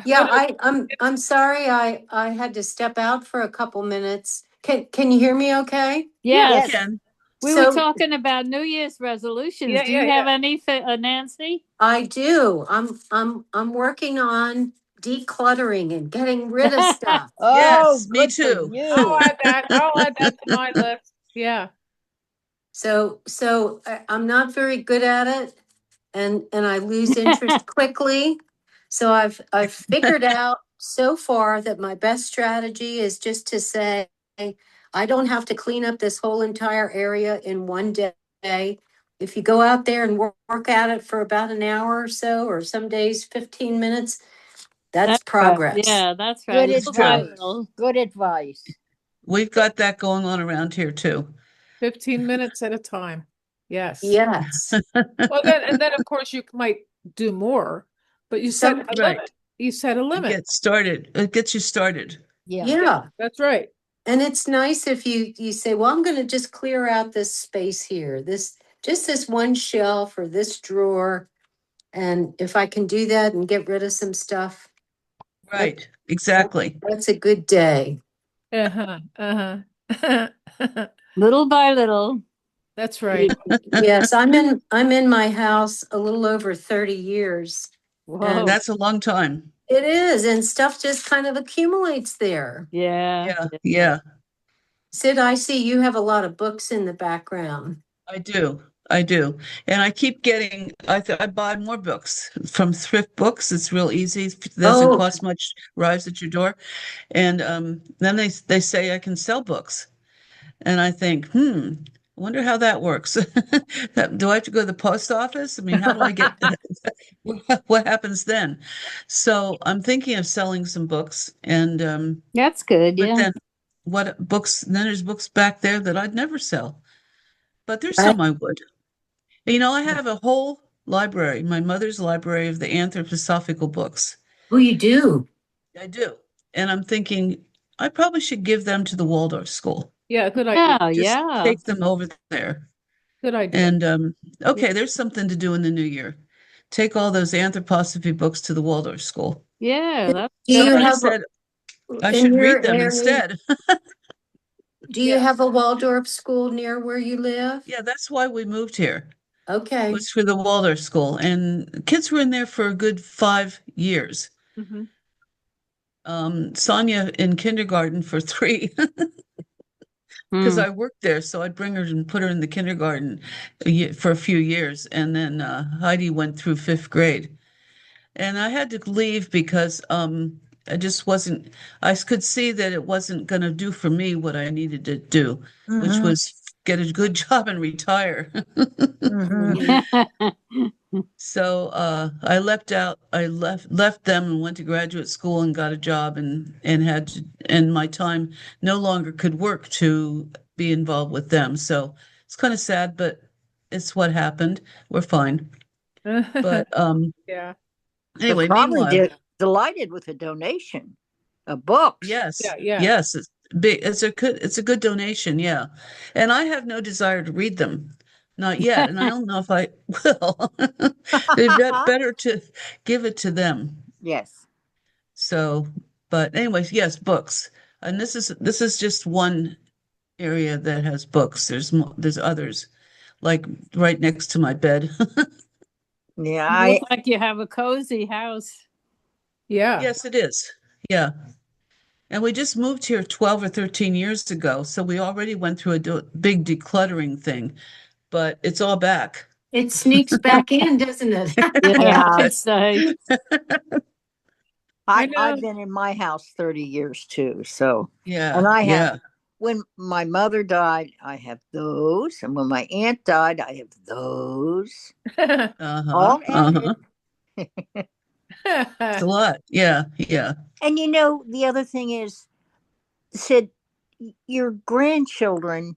S5: yeah,
S1: what
S5: I'm sorry I had to step out for a couple minutes. Can you hear me okay?
S7: Yes.
S3: Yes.
S2: Ken.
S7: We were
S5: So
S7: talking about New Year's resolutions.
S1: Yeah,
S7: Do you
S1: yeah,
S7: have any, Nancy?
S5: I do. I'm working on decluttering and getting rid of stuff.
S3: Oh,
S2: Yes, me
S3: good for
S2: too.
S1: I'll
S3: you.
S1: add that. I'll add that to my list. Yeah.
S5: So I'm not very good at it, and I lose interest quickly. So I've figured out so far that my best strategy is just to say I don't have to clean up this whole entire area in one day. If you go out there and work at it for about an hour or so, or some days 15 minutes, that's
S7: Right.
S5: progress.
S7: Yeah, that's right.
S3: Good
S7: Little by
S3: advice.
S7: little.
S3: Good advice.
S2: We've got that going on around here too.
S1: 15 minutes at a time. Yes.
S5: Yes.
S1: Well, then of course you might do more, but you set a
S2: Right.
S1: limit. You set a
S2: You
S1: limit.
S2: get started. It gets you started.
S3: Yeah.
S5: Yeah.
S1: That's right.
S5: And it's nice if you say, well, I'm going to just clear out this space here, just this one shelf or this drawer. And if I can do that and get rid of some stuff,
S2: Right. Exactly.
S5: that's a good day.
S1: Uh-huh. Uh-huh.
S7: Little by little.
S1: That's right.
S5: Yes, I'm in my house a little over 30 years.
S7: Whoa.
S2: That's a long time.
S5: It is, and stuff just kind of accumulates there.
S7: Yeah.
S2: Yeah. Yeah.
S5: Sid, I see you have a lot of books in the background.
S2: I do. I do. And I keep getting, I buy more books from thrift books. It's real easy. It doesn't
S5: Oh.
S2: cost much, arrives at your door. And then they say I can sell books. And I think, wonder how that works. Do I have to go to the post office? I mean, how do I get, what happens then? So I'm thinking of selling some books and,
S7: That's good.
S2: but
S7: Yeah.
S2: then then there's books back there that I'd never sell, but there's
S5: Right.
S2: some I would. You know, I have a whole library, my mother's library of the anthroposophical books.
S5: Who you do?
S2: I do. And I'm thinking I probably should give them to the Waldorf School.
S1: Yeah, good idea.
S7: Yeah.
S2: Just
S7: Yeah.
S2: take them over there.
S1: Good idea.
S2: And okay, there's something to do in the new year. Take all those anthroposophy books to the Waldorf School.
S7: Yeah. That's
S5: Do you
S2: Somebody
S5: have
S2: said I
S5: in
S2: should
S5: your
S2: read them
S5: area?
S2: instead.
S5: Do you
S1: Yeah.
S5: have a Waldorf school near where you live?
S2: Yeah, that's why we moved here.
S5: Okay.
S2: Was for the Waldorf School, and kids were in there for a good 5 years.
S1: Mhm.
S2: Sonia in kindergarten for 3 because
S7: Hmm.
S2: I worked there, so I'd bring her and put her in the kindergarten for a few years, and then Heidi went through 5th grade, and I had to leave because I just wasn't. I could see that it wasn't going to do for me what I needed to do, which
S3: Mhm,
S2: was get a good job and retire.
S3: mhm.
S2: So I left them and went to graduate school and got a job and my time no longer could work to be involved with them. So it's kind of sad, but it's what happened. We're fine. But
S1: Yeah.
S3: But
S2: anyway,
S3: probably
S2: meanwhile,
S3: delighted with a donation of books.
S2: yes,
S1: Yeah.
S2: yes, it's big. It's a good donation, yeah. And I have no desire to read them. Not yet, and I don't know if I will. They've got better to give it to them.
S3: Yes.
S2: So, but anyways, yes, books. And this is just one area that has books. There's others, like right next to my bed.
S3: Yeah,
S7: You look like you have a cozy house.
S1: Yeah.
S2: Yes, it is. Yeah. And we just moved here 12 or 13 years ago, so we already went through a big decluttering thing, but it's all back.
S5: It sneaks back in, doesn't it?
S7: Yeah.
S3: Yeah.
S7: I'd say.
S1: I know.
S3: I've been in my house 30 years too. So,
S2: Yeah,
S3: and I have,
S2: yeah.
S3: when my mother died, I have those. And when my aunt died, I have those.
S2: Uh-huh.
S3: All
S2: Uh-huh.
S3: added.
S2: It's a lot. Yeah, yeah.
S3: And you know, the other thing is, Sid, your grandchildren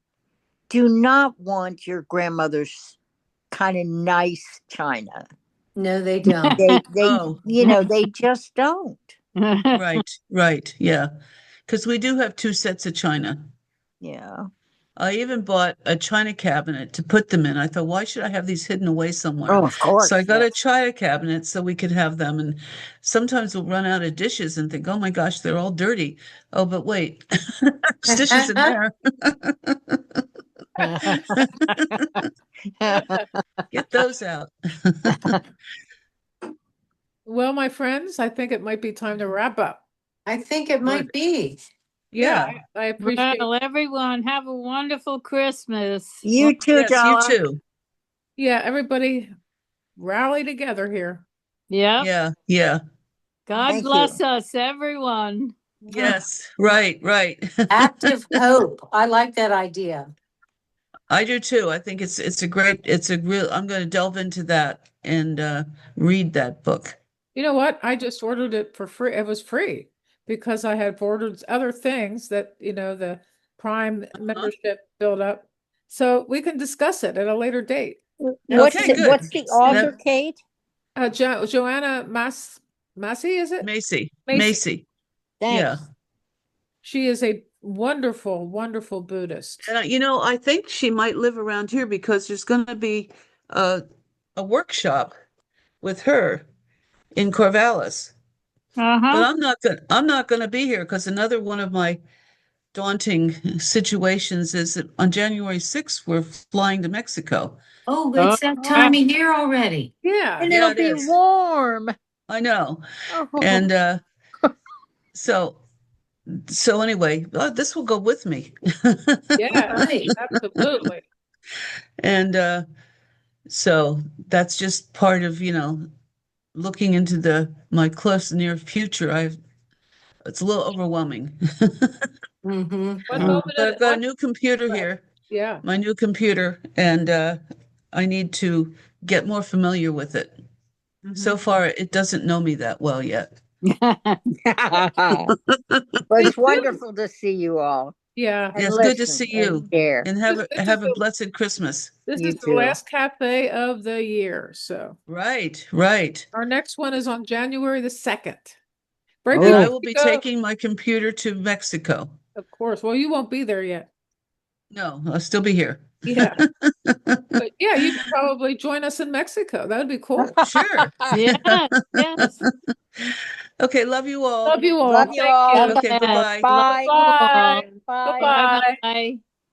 S3: do not want your grandmother's kind of nice china.
S5: No, they don't.
S2: Oh,
S3: They just don't.
S2: right. Yeah. Because we do have 2 sets of china.
S3: Yeah.
S2: I even bought a china cabinet to put them in. I thought, why should I have these hidden away somewhere?
S3: Oh, of course.
S2: So I got a
S3: yes.
S2: china cabinet so we could have them. And sometimes we'll run out of dishes and think, oh my gosh, they're all dirty. Oh, but wait, there's dishes in there. Get those out.
S1: Well, my friends, I think it might be time to wrap up.
S5: I think it might be.
S1: Yeah,
S2: Yeah.
S1: I appreciate.
S7: Well, everyone, have a wonderful Christmas.
S3: You too,
S2: Yes, you
S3: Donna.
S2: too.
S1: Yeah, everybody rally together here.
S7: Yep.
S2: Yeah, yeah.
S7: God
S3: Thank
S7: bless
S3: you.
S7: us, everyone.
S2: Yes, right.
S5: Active hope. I like that idea.
S2: I do too. I think it's a real, I'm going to delve into that and read that book.
S1: You know what? I just ordered it for free. It was free because I had ordered other things that, the Prime membership built up. So we can discuss it at a later date.
S2: Okay, good.
S3: What's the author,
S2: That-
S3: Kate?
S1: Joanna Massey, is it?
S2: Macy.
S1: Macy.
S2: Yeah.
S3: Thanks.
S1: She is a wonderful, wonderful Buddhist.
S2: And I think she might live around here because there's going to be a workshop with her in Corvallis. But
S7: Uh-huh.
S2: I'm not going to be here because another one of my daunting situations is that on January 6th we're flying to Mexico.
S5: Oh, it's that time of year already.
S1: Yeah.
S3: And
S2: Yeah,
S3: it'll
S2: it
S3: be
S2: is.
S3: warm.
S2: I know.
S3: Oh.
S2: And so anyway, this will go with me.
S1: Yeah,
S5: Right.
S1: absolutely.
S2: And so that's just part of, looking into my close near future. It's a little overwhelming.
S5: Mm-hmm.
S1: One
S2: But
S1: moment at
S2: I've got a new computer here.
S1: Yeah.
S2: my new computer, and I need to get more familiar with it. So
S1: Mhm.
S2: far, it doesn't know me that well yet.
S3: Well,
S1: Me
S3: it's
S1: too.
S3: wonderful to see you all
S1: Yeah.
S3: and
S2: Yes, good to
S3: listen
S2: see
S3: and
S2: you,
S3: share.
S2: and
S1: This is
S2: have a
S1: the
S2: blessed Christmas.
S1: this
S3: You
S1: is the
S3: too.
S1: last cafe of the year. So
S2: Right, right.
S1: our next one is on January the 2nd. Break
S2: And
S1: before
S2: I
S3: Oh,
S2: will
S1: you
S2: be
S1: go.
S2: taking my computer to Mexico.
S1: Of course. Well, you won't be there yet.
S2: No, I'll still be here.
S1: Yeah. But yeah, you could probably join us in Mexico. That would be cool.
S2: Sure.
S7: Yeah, yes.
S2: Okay, love you all.
S1: Love you all.
S3: love you
S1: Thank
S3: all.
S1: you.
S2: Okay,
S7: Bye-bye.
S2: bye-bye.
S3: Bye.
S7: Love you
S1: Bye.
S7: all.
S3: Bye.
S1: Bye-bye.
S7: Bye-bye.